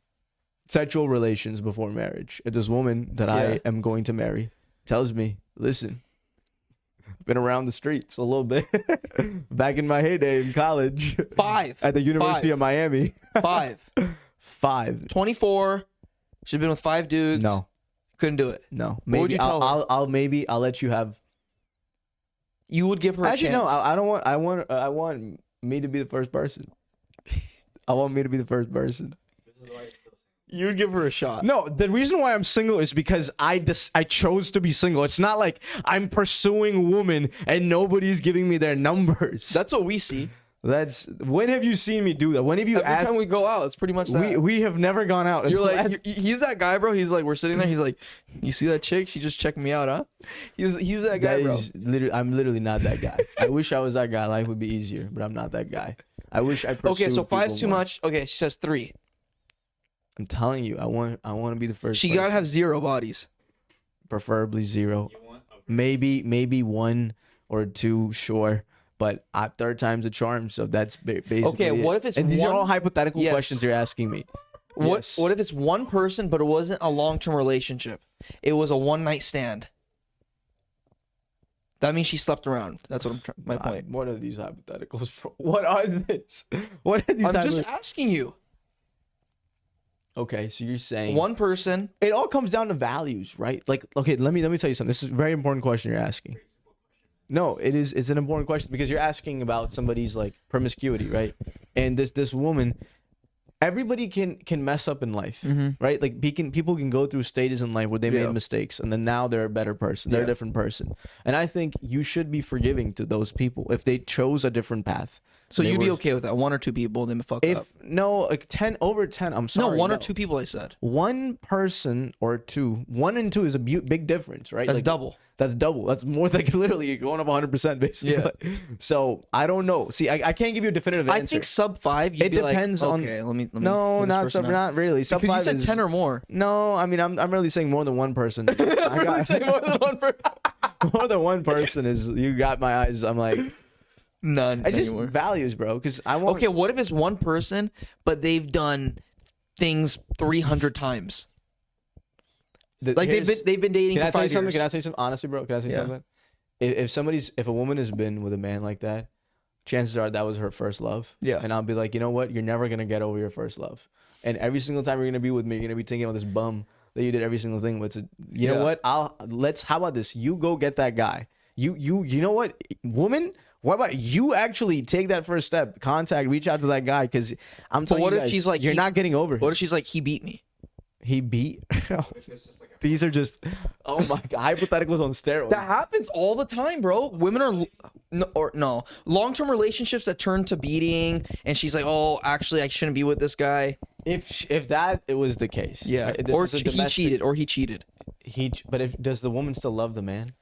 Speaker 1: sexual relations before marriage? If this woman that
Speaker 2: Yeah.
Speaker 1: I am going to marry tells me, listen, I've been around the streets a little bit back in my heyday in college
Speaker 2: 5.
Speaker 1: at the University
Speaker 2: 5.
Speaker 1: of Miami.
Speaker 2: 5.
Speaker 1: 5.
Speaker 2: 24. She's been with 5 dudes.
Speaker 1: No,
Speaker 2: Couldn't do it.
Speaker 1: no.
Speaker 2: What
Speaker 1: Maybe
Speaker 2: would you tell her?
Speaker 1: I'll let you have.
Speaker 2: You would give her a
Speaker 1: Actually,
Speaker 2: chance.
Speaker 1: no. I don't want. I want me to be the first person. I want me to be the first person.
Speaker 2: You'd give her a shot.
Speaker 1: No, the reason why I'm single is because I chose to be single. It's not like I'm pursuing women and nobody's giving me their numbers.
Speaker 2: That's what we see.
Speaker 1: That's when have you seen me do that? When have you
Speaker 2: Every
Speaker 1: asked?
Speaker 2: time we go out, it's pretty much that.
Speaker 1: We have never gone out.
Speaker 2: You're like,
Speaker 1: That's-
Speaker 2: he's that guy, bro. He's like, we're sitting there. He's like, you see that chick? She just checked me out, huh? He's that guy,
Speaker 1: that
Speaker 2: bro.
Speaker 1: is literally, I'm literally not that guy. I wish I was that guy. Life would be easier, but I'm not that guy. I wish I pursued
Speaker 2: Okay, so 5's
Speaker 1: people
Speaker 2: too
Speaker 1: more.
Speaker 2: much. Okay, she says 3.
Speaker 1: I'm telling you, I want to be the first.
Speaker 2: She
Speaker 1: person.
Speaker 2: gotta have 0 bodies.
Speaker 1: Preferably 0.
Speaker 3: You want? Okay.
Speaker 1: Maybe 1 or 2, sure. But third time's a charm, so that's basically.
Speaker 2: Okay, what if it's
Speaker 1: and these are
Speaker 2: one-
Speaker 1: all hypothetical
Speaker 2: Yes.
Speaker 1: questions you're asking me. Yes.
Speaker 2: What if it's one person, but it wasn't a long-term relationship? It was a one-night stand. That means she slept around. That's what my point.
Speaker 1: What are these hypotheticals? What are this? What are these?
Speaker 2: I'm just asking you.
Speaker 1: Okay, so you're saying
Speaker 2: One person.
Speaker 1: it all comes down to values, right? Like, okay, let me tell you something. This is a very important question you're asking. No, it is. It's an important question because you're asking about somebody's like promiscuity, right? And this woman, everybody can mess up in life, right? Like people can go through stages in life where they
Speaker 2: Yeah.
Speaker 1: made mistakes, and then now they're a better person. They're a
Speaker 2: Yeah.
Speaker 1: different person, and I think you should be forgiving to those people if they chose a different path.
Speaker 2: So
Speaker 1: They
Speaker 2: you'd be
Speaker 1: were-
Speaker 2: okay with that? 1 or 2 people, they fuck up.
Speaker 1: If no, like 10 over 10. I'm sorry.
Speaker 2: No, 1 or 2 people. I said
Speaker 1: One person or 2. 1 and 2 is a big difference, right?
Speaker 2: that's
Speaker 1: Like,
Speaker 2: double.
Speaker 1: That's double. That's more like literally you're going up 100% basically.
Speaker 2: Yeah.
Speaker 1: So I don't know. See, I can't give you a definitive answer.
Speaker 2: I think sub 5. You'd
Speaker 1: It
Speaker 2: be
Speaker 1: depends
Speaker 2: like,
Speaker 1: on.
Speaker 2: okay, let me.
Speaker 1: No,
Speaker 2: hear this
Speaker 1: not
Speaker 2: person
Speaker 1: sub.
Speaker 2: out.
Speaker 1: Not really. Sub
Speaker 2: Because
Speaker 1: 5
Speaker 2: you said
Speaker 1: is,
Speaker 2: 10 or more.
Speaker 1: No, I mean I'm really saying more than one person. I got
Speaker 2: Say more than one person.
Speaker 1: more than one person is. You got my eyes. I'm like
Speaker 2: None.
Speaker 1: I just
Speaker 2: anymore.
Speaker 1: values, bro. Because I want.
Speaker 2: Okay, what if it's one person, but they've done things 300 times? Like they've been dating
Speaker 1: Can
Speaker 2: for
Speaker 1: I tell you
Speaker 2: 5
Speaker 1: something?
Speaker 2: years.
Speaker 1: Can I tell you something? Honestly, bro, can I say
Speaker 2: Yeah.
Speaker 1: something? If a woman has been with a man like that, chances are that was her first love.
Speaker 2: Yeah.
Speaker 1: And I'll be like, you know what? You're never gonna get over your first love. And every single time you're gonna be with me, you're gonna be thinking about this bum that you did every single thing with. So, you know
Speaker 2: Yeah.
Speaker 1: what? How about this? You go get that guy. You know what? Woman, what about you actually take that first step? Reach out to that guy because I'm telling
Speaker 2: what
Speaker 1: you
Speaker 2: if
Speaker 1: guys,
Speaker 2: she's like,
Speaker 1: you're not getting over.
Speaker 2: What if she's like, he beat me?
Speaker 1: He beat.
Speaker 3: It's just like a
Speaker 1: These are just, oh my god, hypotheticals on steroids.
Speaker 2: That happens all the time, bro. Women are no long-term relationships that turn to beating, and she's like, "Oh, actually, I shouldn't be with this guy."
Speaker 1: If that it was the case,
Speaker 2: Yeah,
Speaker 1: right? This
Speaker 2: or
Speaker 1: was a
Speaker 2: he
Speaker 1: domestic-
Speaker 2: cheated, or he cheated.
Speaker 1: But if does the woman still love the man?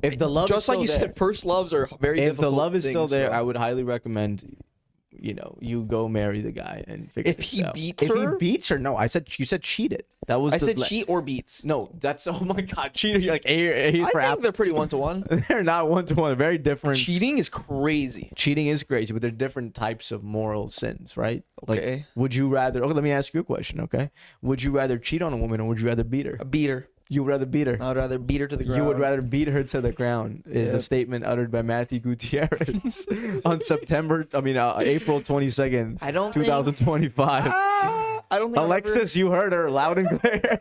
Speaker 1: If the love is
Speaker 2: Just like
Speaker 1: still
Speaker 2: you
Speaker 1: there,
Speaker 2: said, first loves are very.
Speaker 1: if the
Speaker 2: difficult
Speaker 1: love is still
Speaker 2: things,
Speaker 1: there,
Speaker 2: bro.
Speaker 1: I would highly recommend. You go marry the guy and figure
Speaker 2: If
Speaker 1: this
Speaker 2: he
Speaker 1: out.
Speaker 2: beats
Speaker 1: if
Speaker 2: her?
Speaker 1: he beats her, no. You said cheated. That was
Speaker 2: I
Speaker 1: the
Speaker 2: said
Speaker 1: le-
Speaker 2: cheat or beats.
Speaker 1: No, that's oh my god, cheater. You're like A
Speaker 2: I
Speaker 1: for
Speaker 2: think
Speaker 1: apple.
Speaker 2: they're pretty 1-to-1.
Speaker 1: They're not 1-to-1. Very different.
Speaker 2: Cheating is crazy.
Speaker 1: Cheating is crazy, but there's different types of moral sins, right?
Speaker 2: Okay.
Speaker 1: Like, would you rather? Okay, let me ask you a question. Okay, would you rather cheat on a woman or would you rather beat her?
Speaker 2: A beater.
Speaker 1: You would rather beat her.
Speaker 2: I would rather beat her to the ground.
Speaker 1: You would rather beat her to the ground is
Speaker 2: Yeah.
Speaker 1: a statement uttered by Matthew Gutierrez on April 22nd,
Speaker 2: I don't think-
Speaker 1: 2025.
Speaker 2: I I don't think
Speaker 1: Alexis, you heard her loud and clear.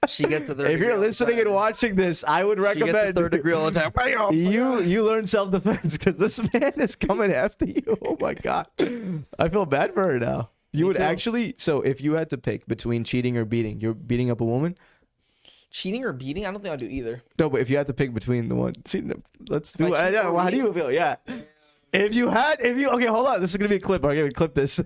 Speaker 2: She gets a third.
Speaker 1: If you're listening and watching this, I would
Speaker 2: she gets a
Speaker 1: recommend
Speaker 2: third degree all the time.
Speaker 1: you learn self-defense because this man is coming after you. Oh my god, I feel bad for her now. You would
Speaker 2: too.
Speaker 1: actually. So if you had to pick between cheating or beating, you're beating up a woman.
Speaker 2: Cheating or beating? I don't think I'll do either.
Speaker 1: No, but if you had to pick between the one, cheating, let's do.
Speaker 2: I cheat or
Speaker 1: How do you feel? Yeah. If you okay, hold on. This is gonna be a clip. I'm gonna clip this.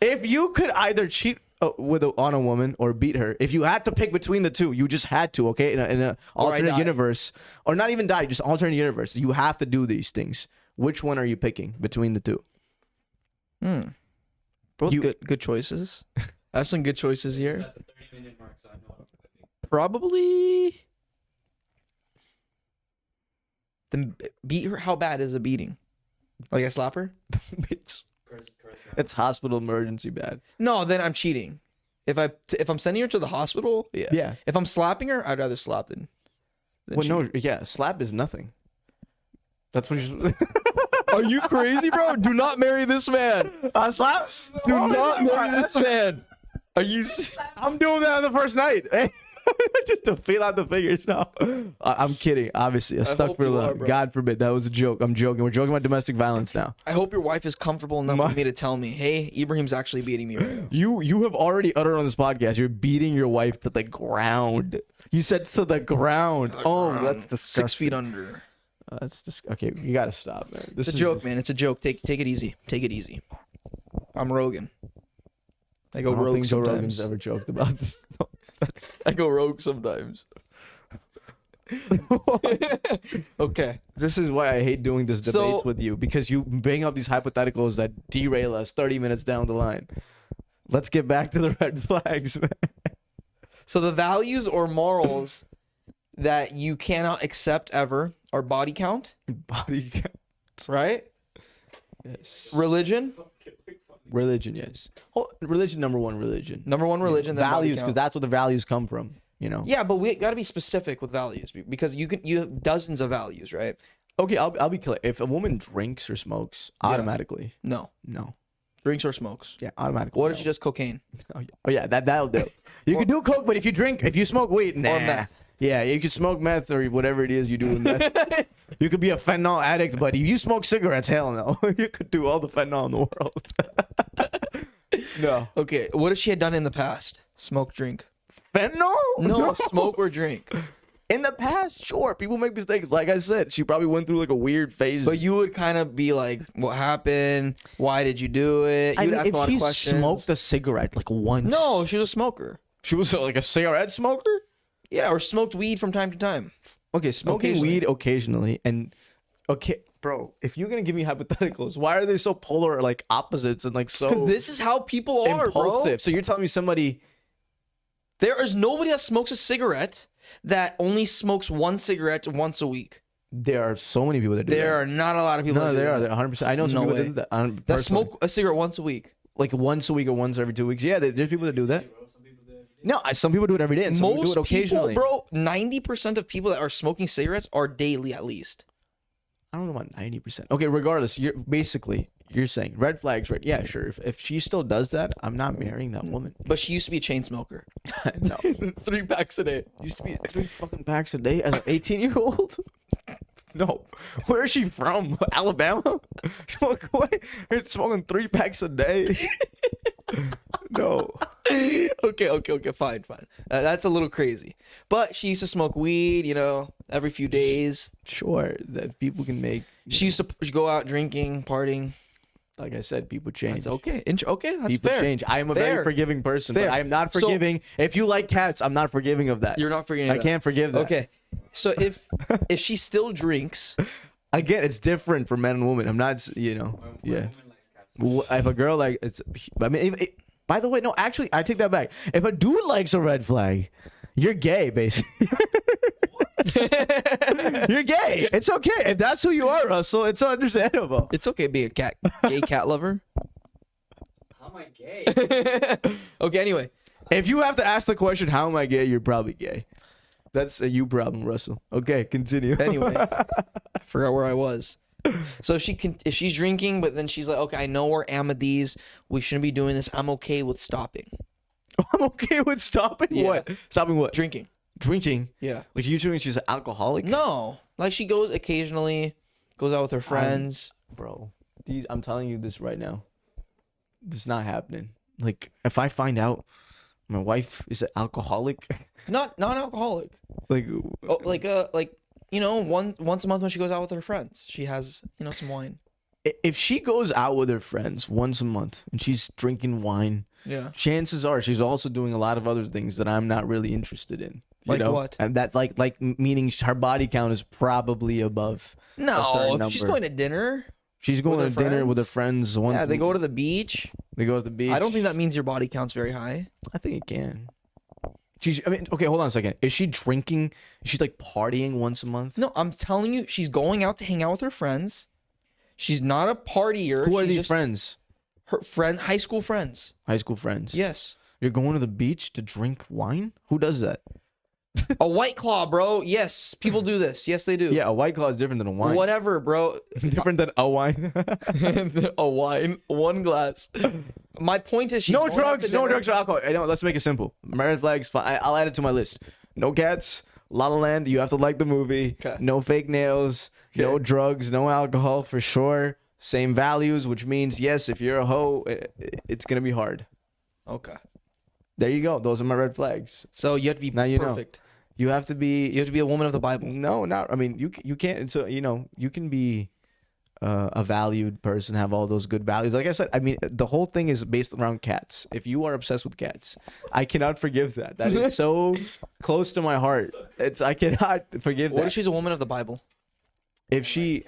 Speaker 1: If you could either cheat on a woman or beat her, if you had to pick between the two, you just had to. Okay, in a alternate universe, or not even die, just alternate universe. You have to do these things. Which one are you picking between the two?
Speaker 2: Both good choices. I have some good choices here.
Speaker 3: At the 30-minute mark, so I know what I'm thinking.
Speaker 2: Probably. Then beat her. How bad is a beating? Like I slap her?
Speaker 1: It's hospital emergency bad.
Speaker 2: No, then I'm cheating. If I'm sending her to the hospital, yeah.
Speaker 1: Yeah.
Speaker 2: If I'm slapping her, I'd rather slap than
Speaker 1: Well,
Speaker 2: cheat.
Speaker 1: no, yeah, slap is nothing. That's what you.
Speaker 2: Are you crazy, bro? Do not marry this man.
Speaker 1: Slap.
Speaker 2: Do not marry this man. Are you?
Speaker 1: I'm doing that on the first night. Just to feel out the figures. No, I'm kidding. Obviously, I stuck
Speaker 2: hope
Speaker 1: for
Speaker 2: you
Speaker 1: love.
Speaker 2: are, bro.
Speaker 1: God forbid. That was a joke. I'm joking. We're joking about domestic violence now.
Speaker 2: I hope your wife is comfortable enough with me to tell me, hey, Ibrahim's actually beating me right now.
Speaker 1: You have already uttered on this podcast. You're beating your wife to the ground. You said to the ground. That's disgusting.
Speaker 2: 6 feet under.
Speaker 1: That's just okay. You gotta stop, man. This
Speaker 2: It's a joke, man. It's a joke. Take it easy. Take it easy. I'm Rogan. I go
Speaker 1: I don't
Speaker 2: rogue
Speaker 1: think Joe Rogan's
Speaker 2: sometimes.
Speaker 1: ever joked about this. No,
Speaker 2: I go rogue sometimes. Okay.
Speaker 1: This is why I hate doing this debates
Speaker 2: So-
Speaker 1: with you, because you bring up these hypotheticals that derail us 30 minutes down the line. Let's get back to the red flags, man.
Speaker 2: So the values or morals that you cannot accept ever are body count,
Speaker 1: Body count.
Speaker 2: right?
Speaker 1: Yes.
Speaker 2: Religion,
Speaker 1: Religion, yes. Religion, number one, religion.
Speaker 2: number one religion. Then body
Speaker 1: Values, because
Speaker 2: count.
Speaker 1: that's where the values come from, you know?
Speaker 2: Yeah, but we got to be specific with values because you have dozens of values, right?
Speaker 1: Okay, I'll be clear. If a woman drinks or smokes, automatically,
Speaker 2: No,
Speaker 1: no.
Speaker 2: drinks or smokes.
Speaker 1: Yeah, automatically.
Speaker 2: What
Speaker 1: no.
Speaker 2: if it's just cocaine?
Speaker 1: Oh yeah, that'll do. You can do coke, but if you smoke weed, nah.
Speaker 2: Or meth.
Speaker 1: Yeah, you can smoke meth or whatever it is you do with meth. You could be a fentanyl addict, but if you smoke cigarettes, hell no. You could do all the fentanyl in the world. No.
Speaker 2: Okay, what if she had done in the past? Smoke, drink.
Speaker 1: Fentanyl?
Speaker 2: No, smoke or drink.
Speaker 1: In the past, sure, people make mistakes. Like I said, she probably went through like a weird phase.
Speaker 2: But you would kind of be like, what happened? Why did you do it?
Speaker 1: I
Speaker 2: You would
Speaker 1: mean,
Speaker 2: ask
Speaker 1: if
Speaker 2: a lot
Speaker 1: she
Speaker 2: of questions.
Speaker 1: smoked a cigarette like once.
Speaker 2: No, she was a smoker.
Speaker 1: She was like a cigarette smoker?
Speaker 2: Yeah, or smoked weed from time to time.
Speaker 1: Okay, smoking
Speaker 2: Occasionally.
Speaker 1: weed occasionally, and okay, bro, if you're gonna give me hypotheticals, why are they so polar, like opposites, and like so
Speaker 2: Because this is how people are,
Speaker 1: impulsive?
Speaker 2: bro.
Speaker 1: So you're telling me somebody?
Speaker 2: There is nobody that smokes a cigarette that only smokes one cigarette once a week.
Speaker 1: There are so many people that do
Speaker 2: There
Speaker 1: that.
Speaker 2: are not a lot of people
Speaker 1: No,
Speaker 2: that do
Speaker 1: there are.
Speaker 2: that.
Speaker 1: There 100%. I know some
Speaker 2: No
Speaker 1: people
Speaker 2: way.
Speaker 1: that do that.
Speaker 2: That
Speaker 1: Personally.
Speaker 2: smoke a cigarette once a week.
Speaker 1: Like once a week or once every 2 weeks. Yeah, there's people that do that. No, some people do it every day, and some people do
Speaker 2: Most
Speaker 1: it occasionally.
Speaker 2: people, bro, 90% of people that are smoking cigarettes are daily at least.
Speaker 1: I don't know about 90%. Okay, regardless, you're saying red flags, right? Yeah, sure. If she still does that, I'm not marrying that woman.
Speaker 2: But she used to be a chain smoker.
Speaker 1: No.
Speaker 2: 3 packs a day.
Speaker 1: Used to be 3 fucking packs a day as an 18-year-old. No, where is she from? Alabama? You're smoking 3 packs a day. No.
Speaker 2: Okay, fine. That's a little crazy. But she used to smoke weed, every few days.
Speaker 1: Sure, that people can make.
Speaker 2: She used to go out drinking, partying.
Speaker 1: Like I said, people change.
Speaker 2: That's okay. Okay, that's
Speaker 1: People
Speaker 2: fair.
Speaker 1: change. I am a
Speaker 2: Fair.
Speaker 1: very forgiving person,
Speaker 2: Fair.
Speaker 1: but I am not
Speaker 2: So-
Speaker 1: forgiving. If you like cats, I'm not forgiving of that.
Speaker 2: You're not forgetting
Speaker 1: I can't forgive that.
Speaker 2: Okay. So if she still drinks,
Speaker 1: Again, it's different for men and women. I'm not, yeah. If a girl by the way, no, actually, I take that back. If a dude likes a red flag, you're gay, basically. You're gay. It's okay. If that's who you are, Russell, it's understandable.
Speaker 2: it's okay to be a gay cat lover.
Speaker 3: How am I gay?
Speaker 2: Okay, anyway.
Speaker 1: If you have to ask the question, how am I gay? You're probably gay. That's a you problem, Russell. Okay, continue.
Speaker 2: Anyway. I forgot where I was. So if she's drinking, but then she's like, okay, I know we're Ahmadis. We shouldn't be doing this. I'm okay with stopping.
Speaker 1: I'm okay with stopping what? Stopping what?
Speaker 2: Drinking.
Speaker 1: Drinking?
Speaker 2: Yeah.
Speaker 1: Like you doing? She's an alcoholic?
Speaker 2: No. Like she goes occasionally, goes out with her friends.
Speaker 1: Bro, I'm telling you this right now. This is not happening. Like if I find out my wife is an alcoholic,
Speaker 2: Not alcoholic.
Speaker 1: like
Speaker 2: once a month when she goes out with her friends, she has some wine.
Speaker 1: if she goes out with her friends once a month and she's drinking wine,
Speaker 2: Yeah.
Speaker 1: chances are she's also doing a lot of other things that I'm not really interested in. You
Speaker 2: Like
Speaker 1: know?
Speaker 2: what?
Speaker 1: And that like meaning her body count is probably above. a certain
Speaker 2: No, if she's
Speaker 1: number.
Speaker 2: going to dinner.
Speaker 1: She's going to
Speaker 2: with her
Speaker 1: dinner with her
Speaker 2: friends?
Speaker 1: friends once.
Speaker 2: Yeah, they go to the beach.
Speaker 1: They go to the beach.
Speaker 2: I don't think that means your body count's very high.
Speaker 1: I think it can. Okay, hold on a second. Is she drinking? Is she like partying once a month?
Speaker 2: No, I'm telling you, she's going out to hang out with her friends. She's not a partier.
Speaker 1: Who are
Speaker 2: She's
Speaker 1: these
Speaker 2: just
Speaker 1: friends?
Speaker 2: Her high school friends.
Speaker 1: High school friends.
Speaker 2: Yes.
Speaker 1: You're going to the beach to drink wine? Who does that?
Speaker 2: A White Claw, bro. Yes, people do this. Yes, they do.
Speaker 1: Yeah, a White Claw is different than a wine.
Speaker 2: Whatever, bro.
Speaker 1: Different than a wine.
Speaker 2: A wine, one glass. My point is, she's
Speaker 1: No
Speaker 2: going out
Speaker 1: drugs.
Speaker 2: to
Speaker 1: No
Speaker 2: dinner.
Speaker 1: drugs or alcohol. I know. Let's make it simple. My red flags. Fine. I'll add it to my list. No cats. La La Land. You have to like the movie.
Speaker 2: Okay.
Speaker 1: No fake nails. No
Speaker 2: Okay.
Speaker 1: drugs. No alcohol for sure. Same values, which means yes, if you're a hoe, it's gonna be hard.
Speaker 2: Okay.
Speaker 1: There you go. Those are my red flags.
Speaker 2: So you have to be
Speaker 1: Now you know.
Speaker 2: perfect.
Speaker 1: You have to be.
Speaker 2: You have to be a woman of the Bible.
Speaker 1: No, not. I mean, you can't. So you can be a valued person, have all those good values. Like I said, I mean, the whole thing is based around cats. If you are obsessed with cats, I cannot forgive that. That is so close to my heart. I cannot forgive
Speaker 2: What
Speaker 1: that.
Speaker 2: if she's a woman of the Bible?
Speaker 1: If she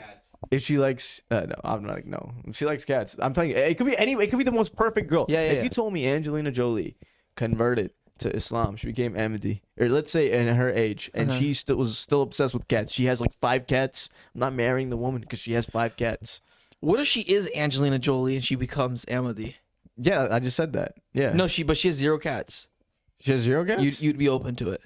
Speaker 1: likes, no, I'm not like no. If she likes cats, I'm telling you, it could be anyway. It could be the most perfect girl.
Speaker 2: Yeah,
Speaker 1: If
Speaker 2: yeah.
Speaker 1: you told me Angelina Jolie converted to Islam, she became Ahmadi, or let's say in her age, and
Speaker 2: Uh-huh.
Speaker 1: she was still obsessed with cats. She has like 5 cats. I'm not marrying the woman because she has 5 cats.
Speaker 2: What if she is Angelina Jolie and she becomes Amity?
Speaker 1: Yeah, I just said that. Yeah.
Speaker 2: No, but she has 0 cats.
Speaker 1: She has 0 cats.
Speaker 2: You'd be open to it.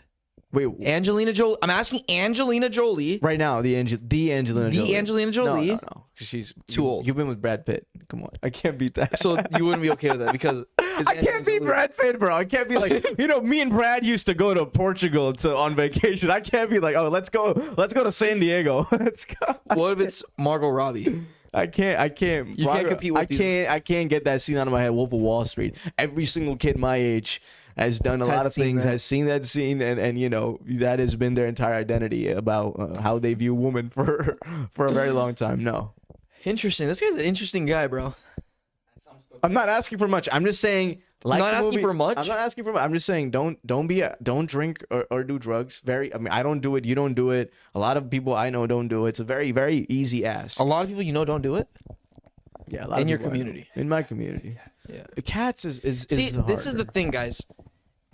Speaker 1: Wait,
Speaker 2: Angelina Jolie. I'm asking Angelina Jolie.
Speaker 1: right now the Angelina Jolie.
Speaker 2: Angelina Jolie.
Speaker 1: No, 'cause she's
Speaker 2: Too old.
Speaker 1: You've been with Brad Pitt. Come on, I can't beat that.
Speaker 2: So you wouldn't be okay with that because
Speaker 1: I can't beat Brad Pitt, bro. I can't be like, me and Brad used to go to Portugal on vacation. I can't be like, oh, let's go to San Diego. Let's go.
Speaker 2: What if it's Margot Robbie?
Speaker 1: I can't.
Speaker 2: You can't compete with these-
Speaker 1: I can't get that scene out of my head. Wolf of Wall Street. Every single kid my age has done a lot of
Speaker 2: seen
Speaker 1: things,
Speaker 2: that.
Speaker 1: has seen that scene, and that has been their entire identity about how they view women for a very long time. No,
Speaker 2: Interesting. This guy's an interesting guy, bro.
Speaker 1: I'm not asking for much. I'm just saying. Like
Speaker 2: Not
Speaker 1: the
Speaker 2: asking
Speaker 1: movie-
Speaker 2: for much?
Speaker 1: I'm not asking for much. I'm just saying don't drink or do drugs. I don't do it. You don't do it. A lot of people I know don't do it. It's a very, very easy ask.
Speaker 2: A lot of people don't do it.
Speaker 1: Yeah, a lot
Speaker 2: in
Speaker 1: of
Speaker 2: your
Speaker 1: people I know.
Speaker 2: community.
Speaker 1: In my community.
Speaker 2: Yeah.
Speaker 1: Cats is
Speaker 2: See, this is
Speaker 1: harder.
Speaker 2: the thing, guys.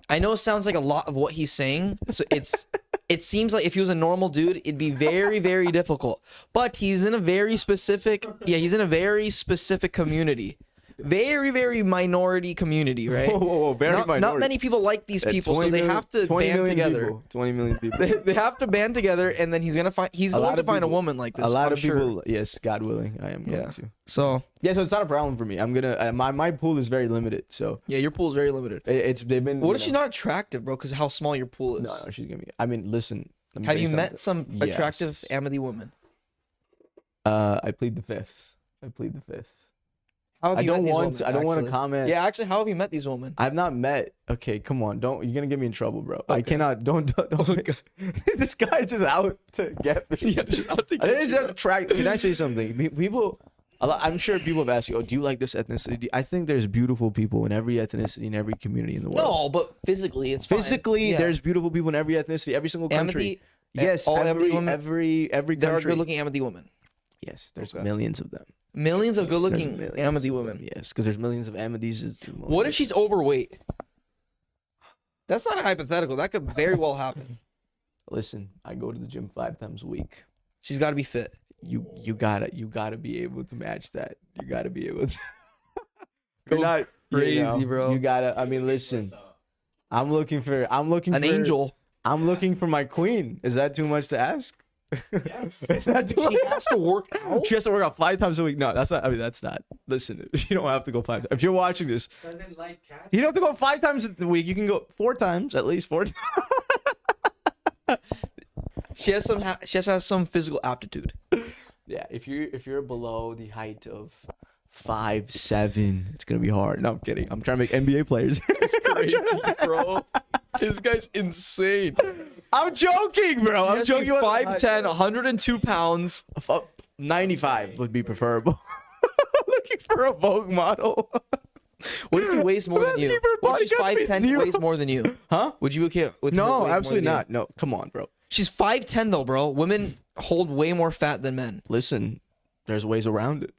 Speaker 2: I know it sounds like a lot of what he's saying. So it seems like if he was a normal dude, it'd be very, very difficult. But he's in a very specific community. Very, very minority community, right?
Speaker 1: Whoa, very
Speaker 2: not
Speaker 1: minority.
Speaker 2: many people like these people, so
Speaker 1: 20
Speaker 2: they
Speaker 1: million-
Speaker 2: have to
Speaker 1: 20
Speaker 2: band
Speaker 1: million
Speaker 2: together.
Speaker 1: people. 20 million people.
Speaker 2: They have to band together, and then he's going to find a woman like this.
Speaker 1: A lot
Speaker 2: I'm
Speaker 1: of
Speaker 2: sure.
Speaker 1: people. Yes, God willing, I am going
Speaker 2: Yeah.
Speaker 1: to.
Speaker 2: So
Speaker 1: Yeah, so it's not a problem for me. I'm gonna. My pool is very limited, so
Speaker 2: yeah, your pool is very limited.
Speaker 1: they've been.
Speaker 2: What if she's not attractive, bro? Because how small your pool is.
Speaker 1: No, she's gonna be. I mean, listen. let me
Speaker 2: Have
Speaker 1: tell
Speaker 2: you met
Speaker 1: something.
Speaker 2: some
Speaker 1: Yes.
Speaker 2: attractive Amity women?
Speaker 1: I plead the fifth.
Speaker 2: How have
Speaker 1: I
Speaker 2: you
Speaker 1: don't
Speaker 2: met these
Speaker 1: want.
Speaker 2: women,
Speaker 1: I don't want to
Speaker 2: actually?
Speaker 1: comment.
Speaker 2: Yeah, actually, how have you met these women?
Speaker 1: I've not met. Okay, come on. Don't. You're gonna get me in trouble, bro. I
Speaker 2: Okay.
Speaker 1: cannot. Don't. This guy's just out to get me.
Speaker 2: Yeah, just out to get
Speaker 1: It is
Speaker 2: you.
Speaker 1: attractive. Can I say something? People. I'm sure people have asked you, "Oh, do you like this ethnicity?" I think there's beautiful people in every ethnicity in every community in the world.
Speaker 2: No, but physically, it's fine.
Speaker 1: Physically,
Speaker 2: Yeah.
Speaker 1: there's beautiful people in every ethnicity, every single country.
Speaker 2: Amity.
Speaker 1: Yes,
Speaker 2: all
Speaker 1: every
Speaker 2: Amity women.
Speaker 1: every
Speaker 2: There are
Speaker 1: country.
Speaker 2: good-looking Amity women.
Speaker 1: Yes, there's
Speaker 2: Okay.
Speaker 1: millions of them.
Speaker 2: Millions of
Speaker 1: There's
Speaker 2: good-looking
Speaker 1: millions
Speaker 2: Amity
Speaker 1: of
Speaker 2: women.
Speaker 1: them, yes, because there's millions of Amadis.
Speaker 2: What if she's overweight? That's not a hypothetical. That could very well happen.
Speaker 1: Listen, I go to the gym 5 times a week.
Speaker 2: She's got to be fit.
Speaker 1: You gotta be able to match that. You gotta be able to.
Speaker 2: Go
Speaker 1: You're not
Speaker 2: crazy, bro.
Speaker 1: You gotta. I mean, listen. I'm looking for.
Speaker 2: An angel.
Speaker 1: I'm looking for my queen. Is that too much to ask?
Speaker 3: Yes.
Speaker 1: It's not too
Speaker 2: She has to work out.
Speaker 1: She has to work out 5 times a week. No, that's not. I mean, that's not. Listen, you don't have to go 5 times. If you're watching this,
Speaker 3: Doesn't like cats.
Speaker 1: you don't have to go 5 times a week. You can go 4 times, at least 4 times.
Speaker 2: She has to have some physical aptitude.
Speaker 1: Yeah, if you're below the height of 5'7", it's gonna be hard. No, I'm kidding. I'm trying to make NBA players.
Speaker 2: It's crazy, bro. This guy's insane.
Speaker 1: I'm joking, bro. I'm joking.
Speaker 2: 5'10", 102 pounds.
Speaker 1: 95 would be preferable. Looking for a Vogue model.
Speaker 2: What if he weighs more than you? What if she's
Speaker 1: Body count
Speaker 2: 5'10",
Speaker 1: be
Speaker 2: weighs
Speaker 1: zero.
Speaker 2: more than you?
Speaker 1: Huh?
Speaker 2: Would you be okay with her
Speaker 1: No,
Speaker 2: weighing more
Speaker 1: absolutely
Speaker 2: than you?
Speaker 1: not. No, come on, bro.
Speaker 2: She's 5'10", though, bro. Women hold way more fat than men.
Speaker 1: Listen, there's ways around it.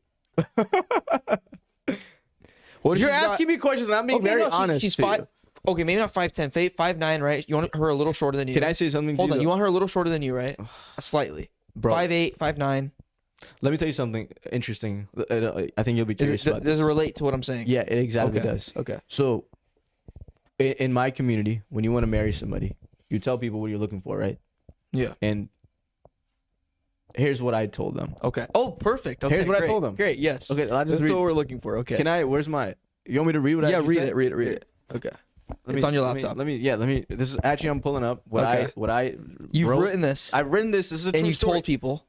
Speaker 2: What if
Speaker 1: You're
Speaker 2: she's
Speaker 1: asking me questions, and I'm being very honest.
Speaker 2: She's
Speaker 1: to you.
Speaker 2: 5. Okay, maybe not 5'10", 5'9", right? You want her a little shorter than you.
Speaker 1: Can I say something to
Speaker 2: Hold
Speaker 1: you?
Speaker 2: on,
Speaker 1: though?
Speaker 2: you want her a little shorter than you, right? Slightly.
Speaker 1: Bro.
Speaker 2: 5'8", 5'9".
Speaker 1: Let me tell you something interesting. I think you'll be curious about this.
Speaker 2: Does it relate to what I'm saying?
Speaker 1: Yeah, it exactly
Speaker 2: Okay.
Speaker 1: does.
Speaker 2: Okay.
Speaker 1: So, in my community, when you want to marry somebody, you tell people what you're looking for, right?
Speaker 2: Yeah.
Speaker 1: And here's what I told them.
Speaker 2: Okay. Oh, perfect. Okay,
Speaker 1: Here's what I
Speaker 2: great.
Speaker 1: told them.
Speaker 2: Great. Yes.
Speaker 1: Okay, I'll just
Speaker 2: That's
Speaker 1: read.
Speaker 2: what we're looking for. Okay.
Speaker 1: Can I? Where's my? You want me to read what I?
Speaker 2: Yeah,
Speaker 1: just
Speaker 2: read
Speaker 1: said?
Speaker 2: it. Read it. Read
Speaker 1: Here.
Speaker 2: it. Okay.
Speaker 1: Let
Speaker 2: It's on your
Speaker 1: let me-
Speaker 2: laptop.
Speaker 1: Let me. This is actually I'm pulling up what
Speaker 2: Okay.
Speaker 1: I.
Speaker 2: You've
Speaker 1: wrote.
Speaker 2: written this,
Speaker 1: I've written this. This is a
Speaker 2: and
Speaker 1: true
Speaker 2: you've
Speaker 1: story.
Speaker 2: told people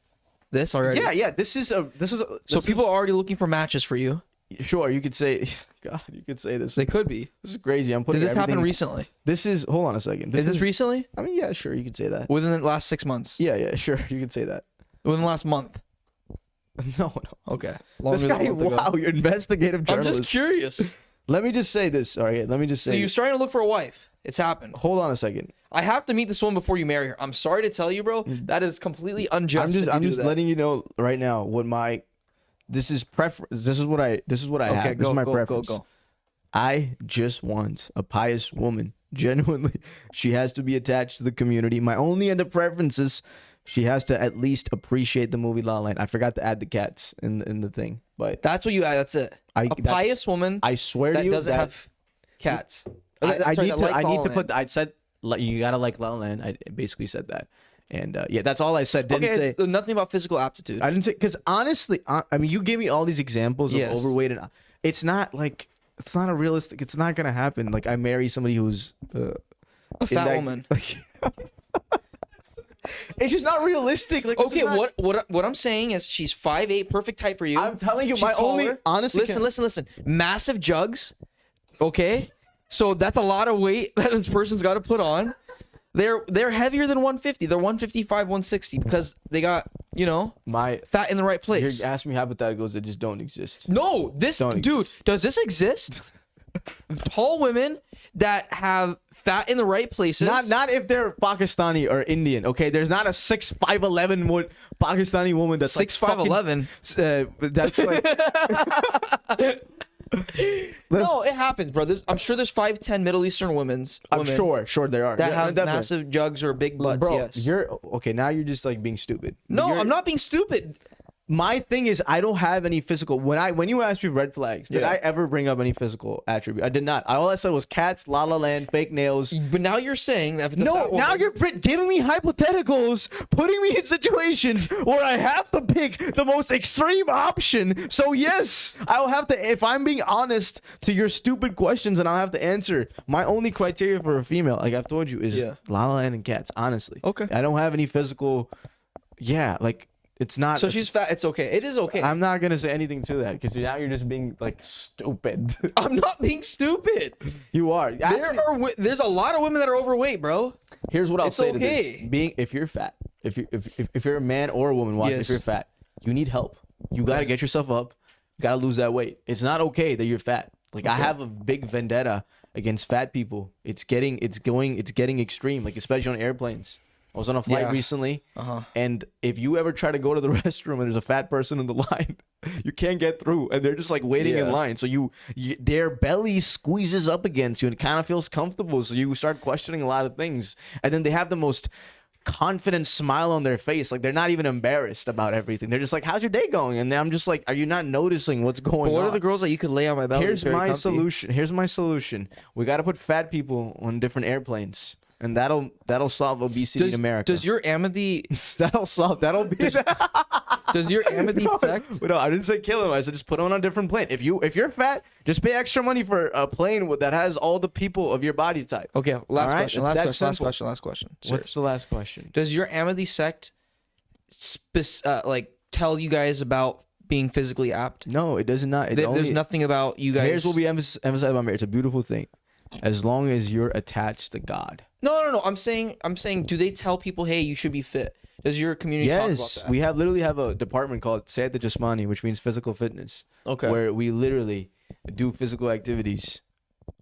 Speaker 2: this already.
Speaker 1: Yeah. This is a.
Speaker 2: So people are already looking for matches for you.
Speaker 1: Sure, you could say. God, you could say this.
Speaker 2: They could be.
Speaker 1: This is crazy. I'm
Speaker 2: Did
Speaker 1: putting.
Speaker 2: this happen
Speaker 1: everything-
Speaker 2: recently?
Speaker 1: This is. Hold on a second.
Speaker 2: Is this recently?
Speaker 1: I mean, yeah, sure, you could say that.
Speaker 2: Within the last 6 months?
Speaker 1: Yeah, sure, you could say that.
Speaker 2: Within the last month?
Speaker 1: No.
Speaker 2: Okay.
Speaker 1: This
Speaker 2: Longer
Speaker 1: guy,
Speaker 2: than a month ago.
Speaker 1: wow, you're investigative
Speaker 2: I'm
Speaker 1: journalist.
Speaker 2: just curious.
Speaker 1: Let me just say this. All right, let me just
Speaker 2: So
Speaker 1: say.
Speaker 2: you're starting to look for a wife. It's happened.
Speaker 1: Hold on a second.
Speaker 2: I have to meet this woman before you marry her. I'm sorry to tell you, bro. That is completely unjust.
Speaker 1: I'm just letting you know right now what my. This is preference. This is what I. This is what I
Speaker 2: Okay,
Speaker 1: have. This is my
Speaker 2: go.
Speaker 1: preference. I just want a pious woman. Genuinely, she has to be attached to the community. My only other preference is she has to at least appreciate the movie La La Land. I forgot to add the cats in the thing, but
Speaker 2: That's what you add. That's it. A
Speaker 1: that's-
Speaker 2: pious woman
Speaker 1: I swear to
Speaker 2: that
Speaker 1: you
Speaker 2: doesn't
Speaker 1: that
Speaker 2: have cats.
Speaker 1: I
Speaker 2: Sorry,
Speaker 1: need
Speaker 2: that
Speaker 1: to.
Speaker 2: likes
Speaker 1: I
Speaker 2: La
Speaker 1: need
Speaker 2: La
Speaker 1: to
Speaker 2: Land.
Speaker 1: put. I said you gotta like La La Land. I basically said that, and yeah, that's all I said. Didn't
Speaker 2: Okay,
Speaker 1: say.
Speaker 2: so nothing about physical aptitude.
Speaker 1: I didn't say because honestly, I mean, you gave me all these examples of
Speaker 2: Yes.
Speaker 1: overweight, and it's not like it's not a realistic. It's not gonna happen. Like I marry somebody who's
Speaker 2: A fat woman.
Speaker 1: It's just not realistic. Like this
Speaker 2: Okay,
Speaker 1: is not-
Speaker 2: what I'm saying is she's 5'8", perfect height for you.
Speaker 1: I'm telling you,
Speaker 2: She's
Speaker 1: my only
Speaker 2: taller.
Speaker 1: honestly.
Speaker 2: Listen. Massive jugs. Okay, so that's a lot of weight that this person's got to put on. They're heavier than 150. They're 155, 160 because they got
Speaker 1: my
Speaker 2: fat in the right place.
Speaker 1: you're asking me hypotheticals that just don't exist.
Speaker 2: No, this
Speaker 1: Don't
Speaker 2: dude,
Speaker 1: exist.
Speaker 2: does this exist? Tall women that have fat in the right places.
Speaker 1: Not if they're Pakistani or Indian. Okay, there's not a 6'5" Pakistani woman that's
Speaker 2: 6'5",
Speaker 1: that's like.
Speaker 2: No, it happens, bro. I'm sure there's 5'10" Middle Eastern women
Speaker 1: I'm sure there are
Speaker 2: that
Speaker 1: Yeah,
Speaker 2: have
Speaker 1: definitely.
Speaker 2: massive jugs or big butts.
Speaker 1: Bro,
Speaker 2: Yes.
Speaker 1: you're okay. Now you're just like being stupid.
Speaker 2: No,
Speaker 1: You're-
Speaker 2: I'm not being stupid.
Speaker 1: My thing is, I don't have any physical. When you asked me red flags, did
Speaker 2: Yeah.
Speaker 1: I ever bring up any physical attribute? I did not. All I said was cats, La La Land, fake nails.
Speaker 2: But now you're saying that if it's a
Speaker 1: No,
Speaker 2: fat
Speaker 1: now
Speaker 2: woman-
Speaker 1: you're giving me hypotheticals, putting me in situations where I have to pick the most extreme option. So yes, I'll have to. If I'm being honest to your stupid questions, and I'll have to answer. My only criteria for a female, like I've told you, is
Speaker 2: Yeah.
Speaker 1: La La Land and cats. Honestly,
Speaker 2: Okay.
Speaker 1: I don't have any physical. Yeah, like it's not.
Speaker 2: So she's fat. It's okay. It is okay.
Speaker 1: I'm not gonna say anything to that because now you're just being like stupid.
Speaker 2: I'm not being stupid.
Speaker 1: You are. Actually,
Speaker 2: There's a lot of women that are overweight, bro.
Speaker 1: here's what I'll
Speaker 2: It's
Speaker 1: say to
Speaker 2: okay.
Speaker 1: this: if you're fat, if you're a man or a woman, watch,
Speaker 2: Yes.
Speaker 1: if you're fat, you need help. You gotta get yourself up. You gotta lose that weight. It's not okay that you're fat. Like I have a big vendetta against fat people. It's getting extreme. Like especially on airplanes. I was on a flight
Speaker 2: Yeah.
Speaker 1: recently,
Speaker 2: Uh-huh.
Speaker 1: and if you ever try to go to the restroom and there's a fat person in the line, you can't get through, and they're just like waiting in
Speaker 2: Yeah.
Speaker 1: line. So their belly squeezes up against you, and it kind of feels comfortable. So you start questioning a lot of things, and then they have the most confident smile on their face, like they're not even embarrassed about everything. They're just like, "How's your day going?" And I'm just like, "Are you not noticing what's going
Speaker 2: But what
Speaker 1: on?"
Speaker 2: are the girls that you could lay on my belly?
Speaker 1: Here's
Speaker 2: It's very
Speaker 1: my
Speaker 2: comfy.
Speaker 1: solution. Here's my solution. We got to put fat people on different airplanes. and that'll solve obesity in America.
Speaker 2: Does your Amity
Speaker 1: that'll be
Speaker 2: does your Amity sect?
Speaker 1: No, I didn't say kill him. I said just put him on a different plane. If you're fat, just pay extra money for a plane that has all the people of your body type.
Speaker 2: Okay, last
Speaker 1: right?
Speaker 2: question.
Speaker 1: It's that
Speaker 2: Last
Speaker 1: simple.
Speaker 2: question.
Speaker 1: What's the last question?
Speaker 2: Does your Amity sect tell you guys about being physically apt?
Speaker 1: No, it does not.
Speaker 2: There's nothing about you guys.
Speaker 1: Here's what we emphasize about marriage. It's a beautiful thing, as long as you're attached to God.
Speaker 2: No. I'm saying. Do they tell people, hey, you should be fit? Does your community talk about that?
Speaker 1: We literally have a department called Sayat Jasmani, which means physical fitness.
Speaker 2: Okay.
Speaker 1: Where we literally do physical activities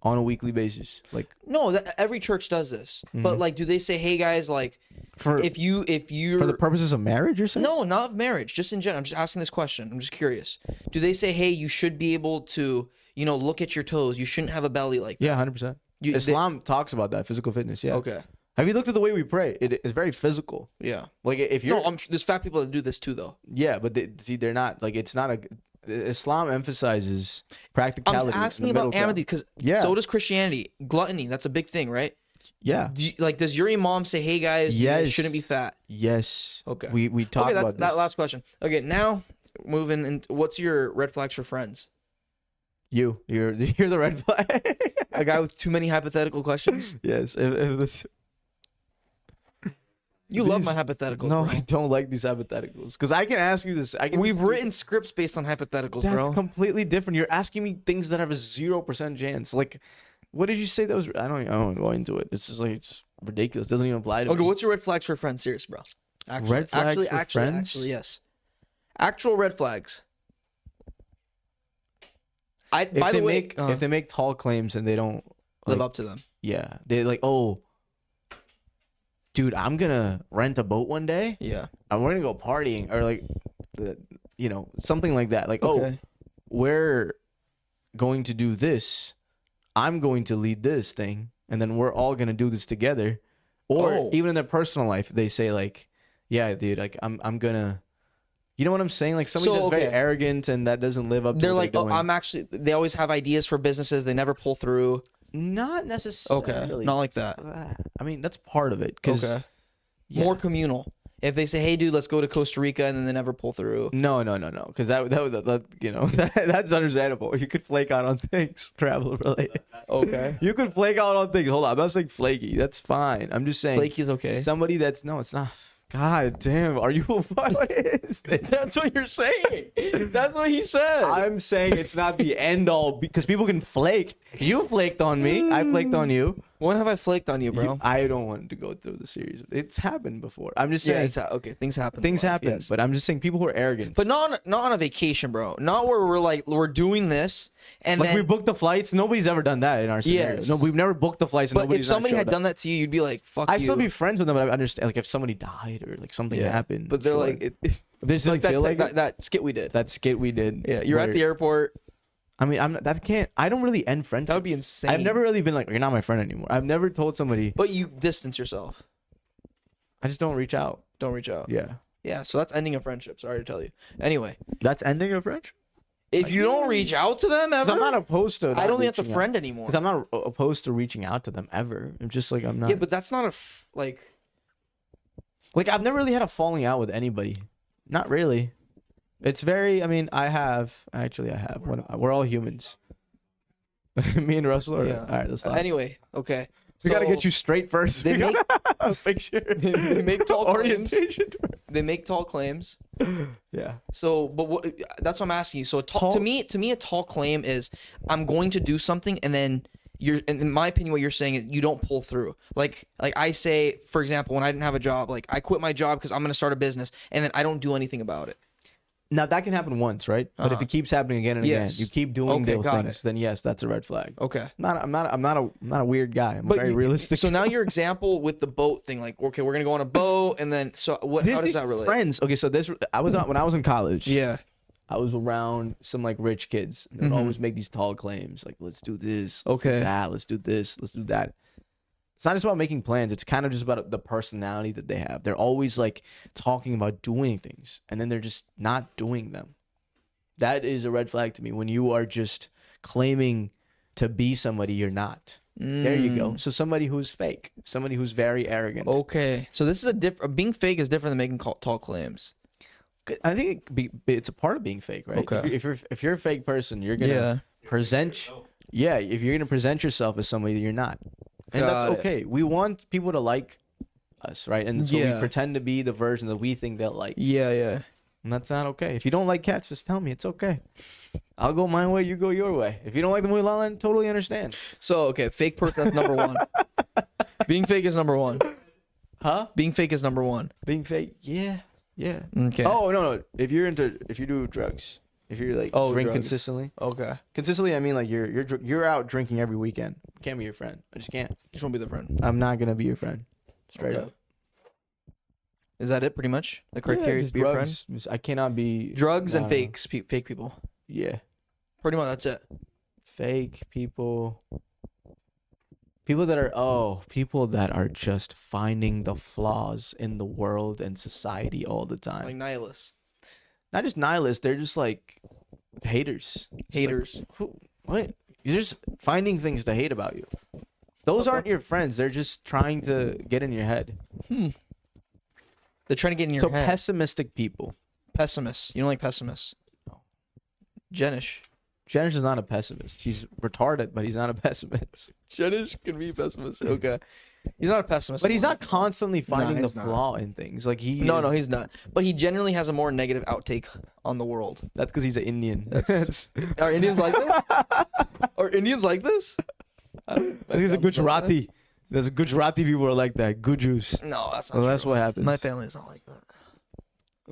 Speaker 1: on a weekly basis. Like
Speaker 2: no, every church does this. But like, do they say, hey guys, like, if you're
Speaker 1: for the purposes of marriage, you're saying?
Speaker 2: No, not of marriage, just in general. I'm just asking this question. I'm just curious. Do they say, hey, you should be able to, look at your toes. You shouldn't have a belly like that.
Speaker 1: Yeah, 100%. Islam talks about that, physical fitness. Yeah.
Speaker 2: Okay.
Speaker 1: Have you looked at the way we pray? It's very physical.
Speaker 2: Yeah.
Speaker 1: Like if you're
Speaker 2: there's fat people that do this too, though.
Speaker 1: Yeah, but they're not like it's not a. Islam emphasizes practicality.
Speaker 2: I'm asking about amity because so does Christianity. Gluttony, that's a big thing, right?
Speaker 1: Yeah.
Speaker 2: Does your imam say, "Hey guys, you guys shouldn't be fat"?
Speaker 1: Yes.
Speaker 2: Okay.
Speaker 1: We talk about this.
Speaker 2: That last question. Okay, now moving into what's your red flags for friends?
Speaker 1: You're the red flag.
Speaker 2: A guy with too many hypothetical questions.
Speaker 1: Yes.
Speaker 2: You love my hypotheticals.
Speaker 1: No,
Speaker 2: bro.
Speaker 1: I don't like these hypotheticals because I can ask you this.
Speaker 2: We've written scripts based on hypotheticals,
Speaker 1: That's
Speaker 2: bro.
Speaker 1: completely different. You're asking me things that have a 0% chance. Like, what did you say that was? I don't go into it. It's just like it's ridiculous. It doesn't even apply to me.
Speaker 2: Okay, what's your red flags for friends? Serious, bro.
Speaker 1: Red flags for friends?
Speaker 2: Actually, yes. Actual red flags.
Speaker 1: If they make tall claims and they don't
Speaker 2: live up to them.
Speaker 1: Yeah, they like, oh, dude, I'm gonna rent a boat one day.
Speaker 2: Yeah,
Speaker 1: and we're gonna go partying or like, something like that. Like,
Speaker 2: okay.
Speaker 1: We're going to do this. I'm going to lead this thing, and then we're all gonna do this together. Or even in their personal life, they say like, yeah, dude, like I'm gonna. You know what I'm saying? Like somebody that's very arrogant and that doesn't live up to.
Speaker 2: They're
Speaker 1: what
Speaker 2: like,
Speaker 1: they're doing.
Speaker 2: They always have ideas for businesses. They never pull through.
Speaker 1: Not necessarily.
Speaker 2: Okay, not like that.
Speaker 1: I mean, that's part of it.
Speaker 2: Okay. Yeah. More communal. If they say, "Hey, dude, let's go to Costa Rica," and then they never pull through.
Speaker 1: No, because that's understandable. You could flake out on things, travel related.
Speaker 2: Okay.
Speaker 1: You could flake out on things. Hold on, I'm not saying flaky. That's fine. I'm just saying
Speaker 2: flaky is okay.
Speaker 1: Somebody it's not. God damn, are you? What is this?
Speaker 2: That's what you're saying. That's what he said.
Speaker 1: I'm saying it's not the end all because people can flake. You flaked on me. I flaked on you.
Speaker 2: When have I flaked on you, bro?
Speaker 1: I don't want to go through the series. It's happened before. I'm just saying.
Speaker 2: Yeah, okay. Things happen.
Speaker 1: Things happen,
Speaker 2: yes.
Speaker 1: but I'm just saying people who are arrogant.
Speaker 2: But not on a vacation, bro. Not where we're doing this and
Speaker 1: like we booked the flights. Nobody's ever done that in our scenario.
Speaker 2: Yes.
Speaker 1: No, we've never booked the flights. And
Speaker 2: but if somebody had done that to you, you'd be like, "Fuck you."
Speaker 1: I'd still be friends with them, but I understand. Like if somebody died or like something happened.
Speaker 2: But they're like,
Speaker 1: they just didn't feel like
Speaker 2: that skit we did.
Speaker 1: That skit we did.
Speaker 2: Yeah, you're at the airport.
Speaker 1: I mean, I don't really end friendships.
Speaker 2: That would be insane.
Speaker 1: I've never really been like, you're not my friend anymore. I've never told somebody.
Speaker 2: But you distance yourself.
Speaker 1: I just don't reach out.
Speaker 2: Don't reach out.
Speaker 1: Yeah.
Speaker 2: Yeah, so that's ending a friendship. Sorry to tell you. Anyway.
Speaker 1: That's ending a friendship?
Speaker 2: If you don't reach out to them ever.
Speaker 1: I'm not opposed to.
Speaker 2: I don't think that's a friend anymore.
Speaker 1: Because I'm not opposed to reaching out to them ever. I'm just like, I'm not.
Speaker 2: Yeah, but that's not like
Speaker 1: I've never really had a falling out with anybody. Not really. It's very, I mean, I have. We're all humans. Me and Russell are.
Speaker 2: Yeah.
Speaker 1: All right, let's stop.
Speaker 2: Anyway, okay.
Speaker 1: We got to get you straight first.
Speaker 2: They make,
Speaker 1: picture.
Speaker 2: They make tall
Speaker 1: orientation.
Speaker 2: claims. They make tall claims.
Speaker 1: Yeah.
Speaker 2: So, but that's what I'm asking you. So, to me, a tall claim is I'm going to do something, and then in my opinion, what you're saying is you don't pull through. Like I say, for example, when I didn't have a job, like I quit my job because I'm going to start a business, and then I don't do anything about it.
Speaker 1: Now that can happen once, right? But if it keeps happening again and again, you keep doing those things, then yes, that's a red flag.
Speaker 2: Okay.
Speaker 1: I'm not a weird guy. I'm very realistic.
Speaker 2: So now your example with the boat thing, like, okay, we're gonna go on a boat, and then how does that relate?
Speaker 1: Friends. Okay, so when I was in college.
Speaker 2: Yeah.
Speaker 1: I was around some like rich kids. They would always make these tall claims, like let's do this, let's do that, let's do this, let's do that. It's not just about making plans. It's kind of just about the personality that they have. They're always like talking about doing things, and then they're just not doing them. That is a red flag to me when you are just claiming to be somebody you're not. There you go. So somebody who's fake, somebody who's very arrogant.
Speaker 2: Okay, so this is being fake is different than making tall claims.
Speaker 1: I think it's a part of being fake, right?
Speaker 2: Okay.
Speaker 1: If you're a fake person, you're gonna present. Yeah, if you're gonna present yourself as somebody that you're not, and that's okay. We want people to like us, right? And so we pretend to be the version that we think they'll like.
Speaker 2: Yeah.
Speaker 1: And that's not okay. If you don't like cats, just tell me. It's okay. I'll go my way, you go your way. If you don't like the movie La La Land, totally understand.
Speaker 2: So, okay, fake person, that's number one. Being fake is number one.
Speaker 1: Huh?
Speaker 2: Being fake is number one.
Speaker 1: Being fake? Yeah.
Speaker 2: Okay.
Speaker 1: Oh, no. If you do drugs, if you're like drink
Speaker 2: drugs.
Speaker 1: consistently.
Speaker 2: Okay.
Speaker 1: Consistently, I mean like you're out drinking every weekend. Can't be your friend. I just can't.
Speaker 2: Just won't be the friend.
Speaker 1: I'm not going to be your friend. Straight up.
Speaker 2: Is that it pretty much? The criteria to be
Speaker 1: drugs,
Speaker 2: your friend?
Speaker 1: I cannot be
Speaker 2: Drugs and fake people.
Speaker 1: Yeah.
Speaker 2: Pretty much that's it.
Speaker 1: Fake people. People that are just finding the flaws in the world and society all the time.
Speaker 2: Like nihilists.
Speaker 1: Not just nihilists, they're just like haters.
Speaker 2: Haters.
Speaker 1: Like, what? You're just finding things to hate about you. Those aren't your friends. They're just trying to get in your head.
Speaker 2: They're trying to get in your head.
Speaker 1: So pessimistic people.
Speaker 2: Pessimists. You don't like pessimists?
Speaker 1: No.
Speaker 2: Jenish.
Speaker 1: Jenish is not a pessimist. He's retarded, but he's not a pessimist.
Speaker 2: Jenish can be a pessimist. Okay. He's not a pessimist.
Speaker 1: But he's not constantly finding the flaw in things. Like
Speaker 2: No, he's not. But he generally has a more negative outtake on the world.
Speaker 1: That's because he's an Indian.
Speaker 2: Are Indians like this? Are Indians like this?
Speaker 1: I think he's a Gujarati. There's Gujarati people are like that. Gujus.
Speaker 2: No, that's not
Speaker 1: Well,
Speaker 2: true.
Speaker 1: that's what happens.
Speaker 2: My family's not like that.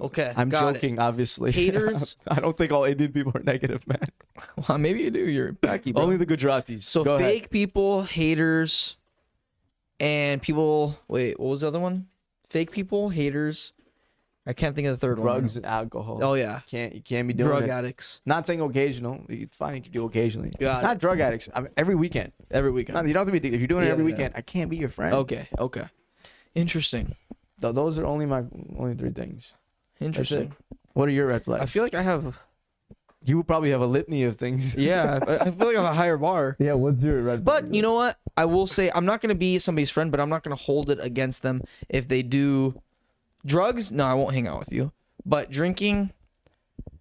Speaker 2: Okay,
Speaker 1: I'm joking, obviously.
Speaker 2: Haters.
Speaker 1: I don't think all Indian people are negative, man.
Speaker 2: Well, maybe you do. You're backy, bro.
Speaker 1: Only the Gujaratis.
Speaker 2: So
Speaker 1: Go
Speaker 2: fake
Speaker 1: ahead.
Speaker 2: people, haters, and people. Wait, what was the other one? Fake people, haters. I can't think of the third one.
Speaker 1: Drugs and alcohol.
Speaker 2: Oh yeah.
Speaker 1: You can't be doing
Speaker 2: Drug
Speaker 1: it.
Speaker 2: addicts.
Speaker 1: Not saying occasional. It's fine. You can do occasionally.
Speaker 2: Got it.
Speaker 1: Drug addicts. Every weekend.
Speaker 2: Every weekend.
Speaker 1: You don't have to be addicted. If you're doing it every
Speaker 2: Yeah.
Speaker 1: weekend, I can't be your friend.
Speaker 2: Okay. Interesting.
Speaker 1: Those are only my three things.
Speaker 2: Interesting.
Speaker 1: What are your red flags?
Speaker 2: I feel like I have.
Speaker 1: You would probably have a litany of things.
Speaker 2: Yeah, I feel like I have a higher bar.
Speaker 1: Yeah. What's your red flag?
Speaker 2: But you know what? I will say I'm not gonna be somebody's friend, but I'm not gonna hold it against them if they do drugs. No, I won't hang out with you. But drinking,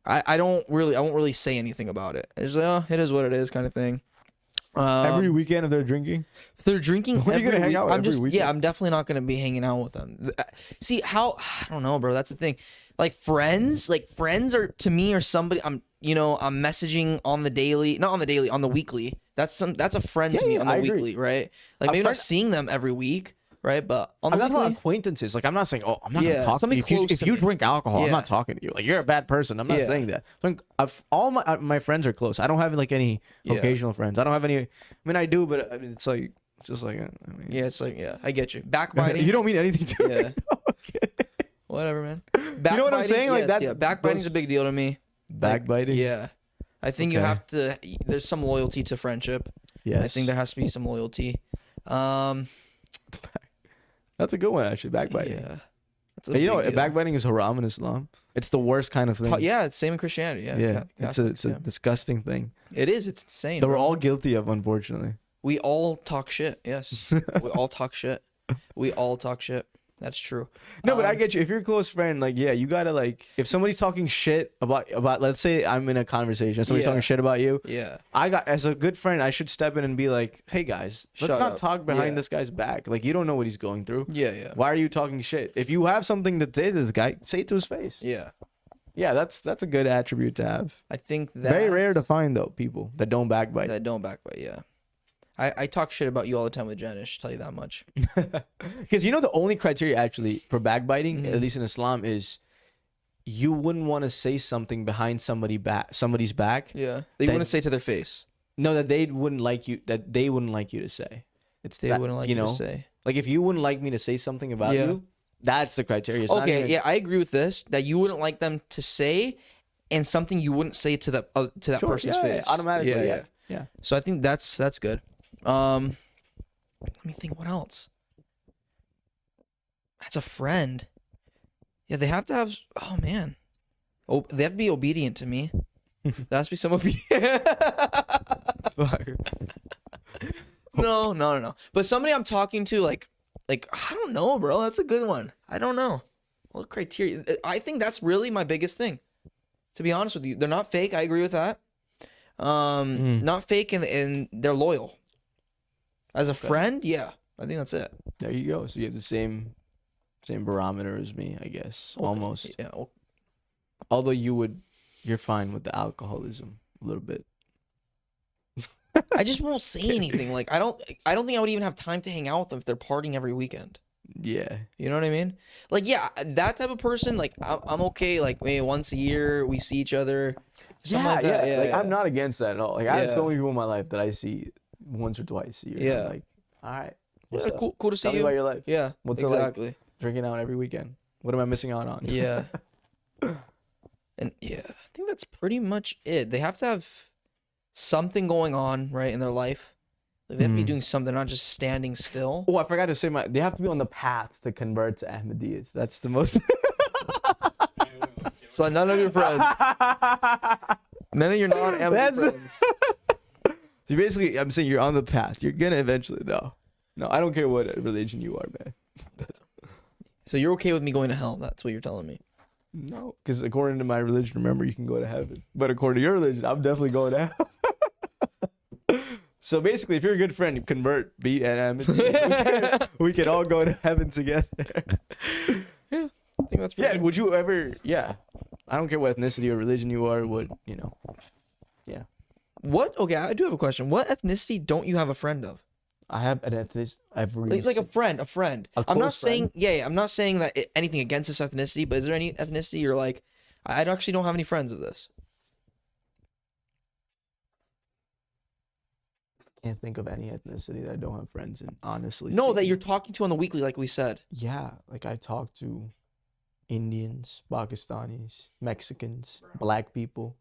Speaker 2: I won't really say anything about it. It's like, oh, it is what it is, kind of thing.
Speaker 1: Every weekend if they're drinking.
Speaker 2: If they're drinking,
Speaker 1: What are you gonna hang out with every weekend?
Speaker 2: Yeah, I'm definitely not gonna be hanging out with them. See how I don't know, bro. That's the thing. Like friends are to me are somebody I'm messaging on the daily, not on the daily, on the weekly. That's a friend to me on the weekly, right? Like maybe not seeing them every week, right? But on the
Speaker 1: I'm not
Speaker 2: weekly,
Speaker 1: acquaintances. Like I'm not saying, oh, I'm not gonna talk to
Speaker 2: somebody
Speaker 1: you.
Speaker 2: close
Speaker 1: If
Speaker 2: to
Speaker 1: you
Speaker 2: me.
Speaker 1: drink alcohol, I'm
Speaker 2: Yeah.
Speaker 1: not talking to you. Like you're a bad person. I'm not saying that. Like, all my friends are close. I don't have like any occasional friends. I don't have any. I mean, I do, but I mean, it's just like. I mean,
Speaker 2: it's like I get you. Backbiting.
Speaker 1: You don't mean anything to me.
Speaker 2: Yeah.
Speaker 1: Okay.
Speaker 2: Whatever, man.
Speaker 1: You know what I'm saying? Like that.
Speaker 2: Yeah, backbiting's a big deal to me.
Speaker 1: Backbiting.
Speaker 2: Yeah. I think you have to. There's some loyalty to friendship.
Speaker 1: Yes.
Speaker 2: I think there has to be some loyalty.
Speaker 1: That's a good one, actually. Backbiting.
Speaker 2: Yeah. That's
Speaker 1: Hey, you know,
Speaker 2: big deal.
Speaker 1: backbiting is haram in Islam. It's the worst kind of thing.
Speaker 2: Yeah, it's same in Christianity. Yeah.
Speaker 1: Yeah. It's a
Speaker 2: Catholics,
Speaker 1: disgusting thing
Speaker 2: It is. It's insane.
Speaker 1: that we're
Speaker 2: bro.
Speaker 1: all guilty of, unfortunately.
Speaker 2: We all talk shit. Yes. We all talk shit. That's true.
Speaker 1: No, but I get you. If you're a close friend, like, yeah, you gotta like, if somebody's talking shit about, let's say I'm in a conversation, somebody's talking shit about you.
Speaker 2: Yeah.
Speaker 1: As a good friend, I should step in and be like, hey guys, let's
Speaker 2: Shut
Speaker 1: not
Speaker 2: up.
Speaker 1: talk behind
Speaker 2: Yeah.
Speaker 1: this guy's back. Like, you don't know what he's going through.
Speaker 2: Yeah.
Speaker 1: Why are you talking shit? If you have something to say to this guy, say it to his face.
Speaker 2: Yeah.
Speaker 1: Yeah, that's a good attribute to have.
Speaker 2: I think that
Speaker 1: Very rare to find though, people that don't backbite.
Speaker 2: that don't backbite. Yeah. I talk shit about you all the time with Janish. Tell you that much.
Speaker 1: Because you know the only criteria actually for backbiting, at least in Islam, is you wouldn't want to say something behind somebody's back.
Speaker 2: Yeah. They want to say to their face.
Speaker 1: No, that they wouldn't like you. That they wouldn't like you to say. It's
Speaker 2: They
Speaker 1: that,
Speaker 2: wouldn't like you to say.
Speaker 1: Like if you wouldn't like me to say something about you, that's the criteria. It's not
Speaker 2: Okay.
Speaker 1: even-
Speaker 2: Yeah, I agree with this. That you wouldn't like them to say, and something you wouldn't say to that
Speaker 1: Sure,
Speaker 2: person's
Speaker 1: yeah,
Speaker 2: face.
Speaker 1: automatically. Yeah.
Speaker 2: So I think that's good. Let me think. What else? That's a friend. Yeah, they have to have. Oh man, they have to be obedient to me. There has to be some obedience.
Speaker 1: Fuck.
Speaker 2: No. But somebody I'm talking to, like I don't know, bro. That's a good one. I don't know. What criteria? I think that's really my biggest thing. To be honest with you, they're not fake. I agree with that. Not fake, and they're loyal. As a friend, yeah, I think that's it.
Speaker 1: There you go. So you have the same barometer as me, I guess, almost.
Speaker 2: Yeah.
Speaker 1: Although you're fine with the alcoholism a little bit.
Speaker 2: I just won't say anything. Like I don't think I would even have time to hang out with them if they're partying every weekend.
Speaker 1: Yeah.
Speaker 2: You know what I mean? Like, yeah, that type of person, like I'm okay. Like maybe once a year we see each other. Like that.
Speaker 1: Yeah. Like I'm not against that at all. Like I have so many people in my life that I see once or twice a year.
Speaker 2: Yeah.
Speaker 1: I'm like, all right.
Speaker 2: Yeah, cool to see
Speaker 1: Tell
Speaker 2: you.
Speaker 1: me about your life.
Speaker 2: Yeah.
Speaker 1: What's
Speaker 2: exactly.
Speaker 1: It like? Drinking out every weekend. What am I missing out on?
Speaker 2: Yeah. And yeah, I think that's pretty much it. They have to have something going on, right, in their life. Like, they have to be doing something, not just standing still.
Speaker 1: Oh, I forgot to say they have to be on the path to convert to Ahmadiyyat. That's the most.
Speaker 2: So none of your friends. None of your non-Ahmadi friends.
Speaker 1: So basically, I'm saying you're on the path. You're gonna eventually. No, I don't care what religion you are, man.
Speaker 2: So you're okay with me going to hell? That's what you're telling me.
Speaker 1: No, because according to my religion, remember, you can go to heaven. But according to your religion, I'm definitely going to hell. So basically, if you're a good friend, you convert, be an Ahmadi. We can all go to heaven together.
Speaker 2: Yeah, I think that's pretty good.
Speaker 1: Would you ever? Yeah, I don't care what ethnicity or religion you are. Yeah.
Speaker 2: What? Okay, I do have a question. What ethnicity don't you have a friend of?
Speaker 1: I have an ethnicity.
Speaker 2: Like a friend. I'm not saying, I'm not saying that anything against this ethnicity, but is there any ethnicity you're like, I actually don't have any friends of this?
Speaker 1: Can't think of any ethnicity that I don't have friends in, honestly.
Speaker 2: No,
Speaker 1: speaking.
Speaker 2: that you're talking to on the weekly, like we said.
Speaker 1: Yeah, like I talk to Indians, Pakistanis, Mexicans, black people.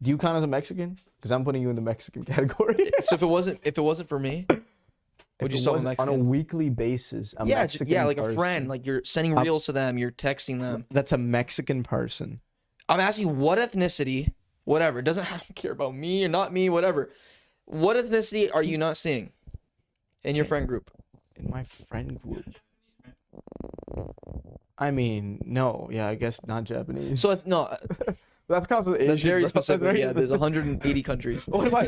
Speaker 1: Do you count as a Mexican? Because I'm putting you in the Mexican category.
Speaker 2: So if it wasn't for me, would you still be Mexican?
Speaker 1: On a weekly basis?
Speaker 2: Like a friend. Like you're sending reels to them, you're texting them.
Speaker 1: That's a Mexican person.
Speaker 2: I'm asking what ethnicity, whatever. I don't care about me or not me, whatever. What ethnicity are you not seeing in your friend group?
Speaker 1: In my friend group. I mean, no. Yeah, I guess not Japanese.
Speaker 2: So no.
Speaker 1: That's counts as Asian.
Speaker 2: That's very specific. Yeah, there's 180 countries.
Speaker 1: What am I?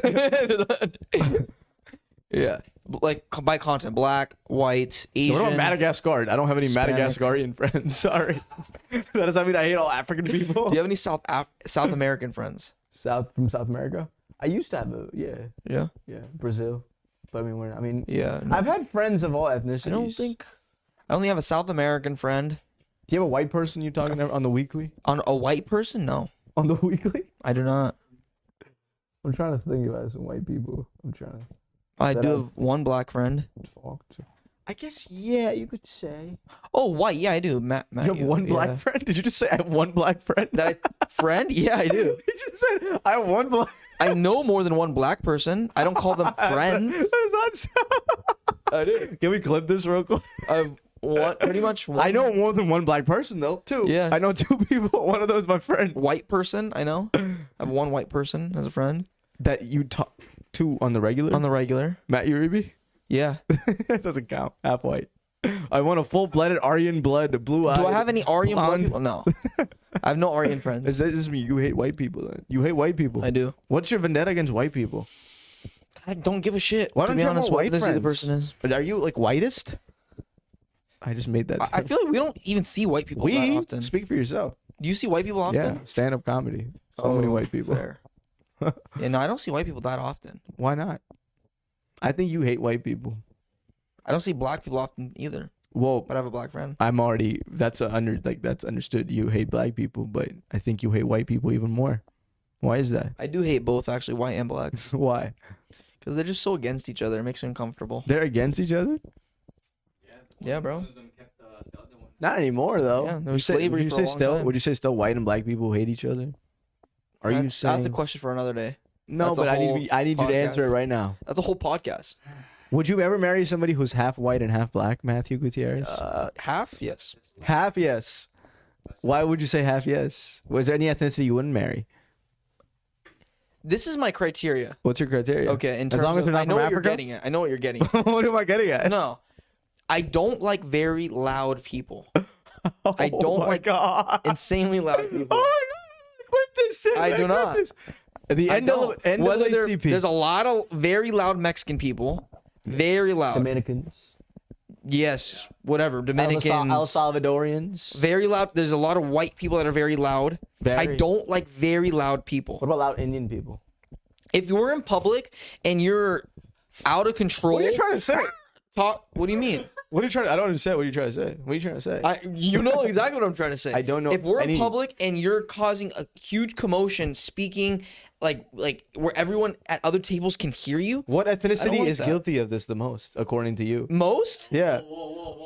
Speaker 2: Yeah, like by continent, black, white, Asian.
Speaker 1: What about Madagascar? I don't have any
Speaker 2: Hispanic.
Speaker 1: Madagascarian friends. Sorry. That does that mean I hate all African people?
Speaker 2: Do you have any South American friends?
Speaker 1: From South America? I used to have
Speaker 2: Yeah.
Speaker 1: Brazil. But I mean,
Speaker 2: Yeah. No.
Speaker 1: I've had friends of all ethnicities.
Speaker 2: I only have a South American friend.
Speaker 1: Do you have a white person you're talking about on the weekly?
Speaker 2: On a white person? No,
Speaker 1: On the weekly?
Speaker 2: I do not.
Speaker 1: I'm trying to think about some white people.
Speaker 2: I do have one black friend.
Speaker 1: Talk to. I guess, yeah, you could say.
Speaker 2: Oh, white. Yeah, I do. Matt,
Speaker 1: You have one black friend? Did you just say I have one black friend?
Speaker 2: Friend? Yeah, I do.
Speaker 1: You just said I have one black.
Speaker 2: I know more than one black person. I don't call them friends.
Speaker 1: That's not so.
Speaker 2: I do.
Speaker 1: Can we clip this real quick?
Speaker 2: I've pretty much one.
Speaker 1: I know more than one black person though. Two.
Speaker 2: Yeah.
Speaker 1: I know two people. One of those is my friend.
Speaker 2: White person, I know. I have one white person as a friend.
Speaker 1: That you talk to on the regular?
Speaker 2: On the regular.
Speaker 1: Matt Uribe?
Speaker 2: Yeah.
Speaker 1: That doesn't count. Half white. I want a full-blooded Aryan blood, blue eyes.
Speaker 2: Do I have any Aryan blood people? No. I have no Aryan friends.
Speaker 1: Is that just me? You hate white people then? You hate white people?
Speaker 2: I do.
Speaker 1: What's your vendetta against white people?
Speaker 2: I don't give a shit.
Speaker 1: Why
Speaker 2: to
Speaker 1: don't
Speaker 2: be
Speaker 1: you have
Speaker 2: honest,
Speaker 1: more
Speaker 2: what
Speaker 1: white
Speaker 2: ethnicity the
Speaker 1: friends?
Speaker 2: person is.
Speaker 1: Are you like whitest? I just made that.
Speaker 2: I feel like we don't even see white people that often.
Speaker 1: Speak for yourself.
Speaker 2: Do you see white people often?
Speaker 1: Yeah, stand-up comedy. So many white people.
Speaker 2: Fair. Yeah, no, I don't see white people that often.
Speaker 1: Why not? I think you hate white people.
Speaker 2: I don't see black people often either.
Speaker 1: Well,
Speaker 2: But I have a black friend.
Speaker 1: I'm already that's understood. You hate black people, but I think you hate white people even more. Why is that?
Speaker 2: I do hate both actually, white and blacks,
Speaker 1: Why?
Speaker 2: because they're just so against each other. It makes me uncomfortable.
Speaker 1: They're against each other?
Speaker 2: Yeah, bro.
Speaker 3: One of them kept the other one.
Speaker 1: Not anymore though.
Speaker 2: Yeah, there
Speaker 1: Would
Speaker 2: was
Speaker 1: you say-
Speaker 2: slavery
Speaker 1: would you
Speaker 2: for
Speaker 1: say
Speaker 2: a long
Speaker 1: still
Speaker 2: time.
Speaker 1: would you say still white and black people hate each other? Are you saying
Speaker 2: That's a question for another day.
Speaker 1: No,
Speaker 2: that's a
Speaker 1: but
Speaker 2: whole
Speaker 1: I need you to answer it
Speaker 2: podcast.
Speaker 1: right now.
Speaker 2: That's a whole podcast.
Speaker 1: Would you ever marry somebody who's half white and half black, Matthew Gutierrez?
Speaker 2: Half? Yes.
Speaker 1: Half yes. Why would you say half yes? Was there any ethnicity you wouldn't marry?
Speaker 2: This is my criteria.
Speaker 1: What's your criteria?
Speaker 2: Okay, in
Speaker 1: as
Speaker 2: terms
Speaker 1: long as
Speaker 2: of,
Speaker 1: they're
Speaker 2: I
Speaker 1: not
Speaker 2: know
Speaker 1: from
Speaker 2: what you're
Speaker 1: Africa.
Speaker 2: getting at. I know what you're getting at.
Speaker 1: What am I getting at?
Speaker 2: No, I don't like very loud people.
Speaker 1: Oh
Speaker 2: I don't
Speaker 1: my
Speaker 2: like
Speaker 1: God.
Speaker 2: insanely loud people.
Speaker 1: Oh my God! Clip this shit.
Speaker 2: I
Speaker 1: man.
Speaker 2: do
Speaker 1: Clip
Speaker 2: not.
Speaker 1: this. The
Speaker 2: I don't.
Speaker 1: NAACP.
Speaker 2: There's a lot of very loud Mexican people. Very loud.
Speaker 1: Dominicans.
Speaker 2: Yes, whatever. Dominicans.
Speaker 1: El Salvadorians.
Speaker 2: Very loud. There's a lot of white people that are very loud. I don't like very loud people.
Speaker 1: What about loud Indian people?
Speaker 2: If you're in public and you're out of control,
Speaker 1: What are you trying to say?
Speaker 2: What do you mean?
Speaker 1: What are you trying to? I don't understand. What are you trying to say? What are you trying to say?
Speaker 2: You know exactly what I'm trying to say.
Speaker 1: I don't know
Speaker 2: If we're
Speaker 1: any-
Speaker 2: in public and you're causing a huge commotion, speaking like where everyone at other tables can hear you.
Speaker 1: What ethnicity
Speaker 2: want
Speaker 1: is
Speaker 2: that.
Speaker 1: guilty of this the most, according to you?
Speaker 2: Most?
Speaker 1: Yeah.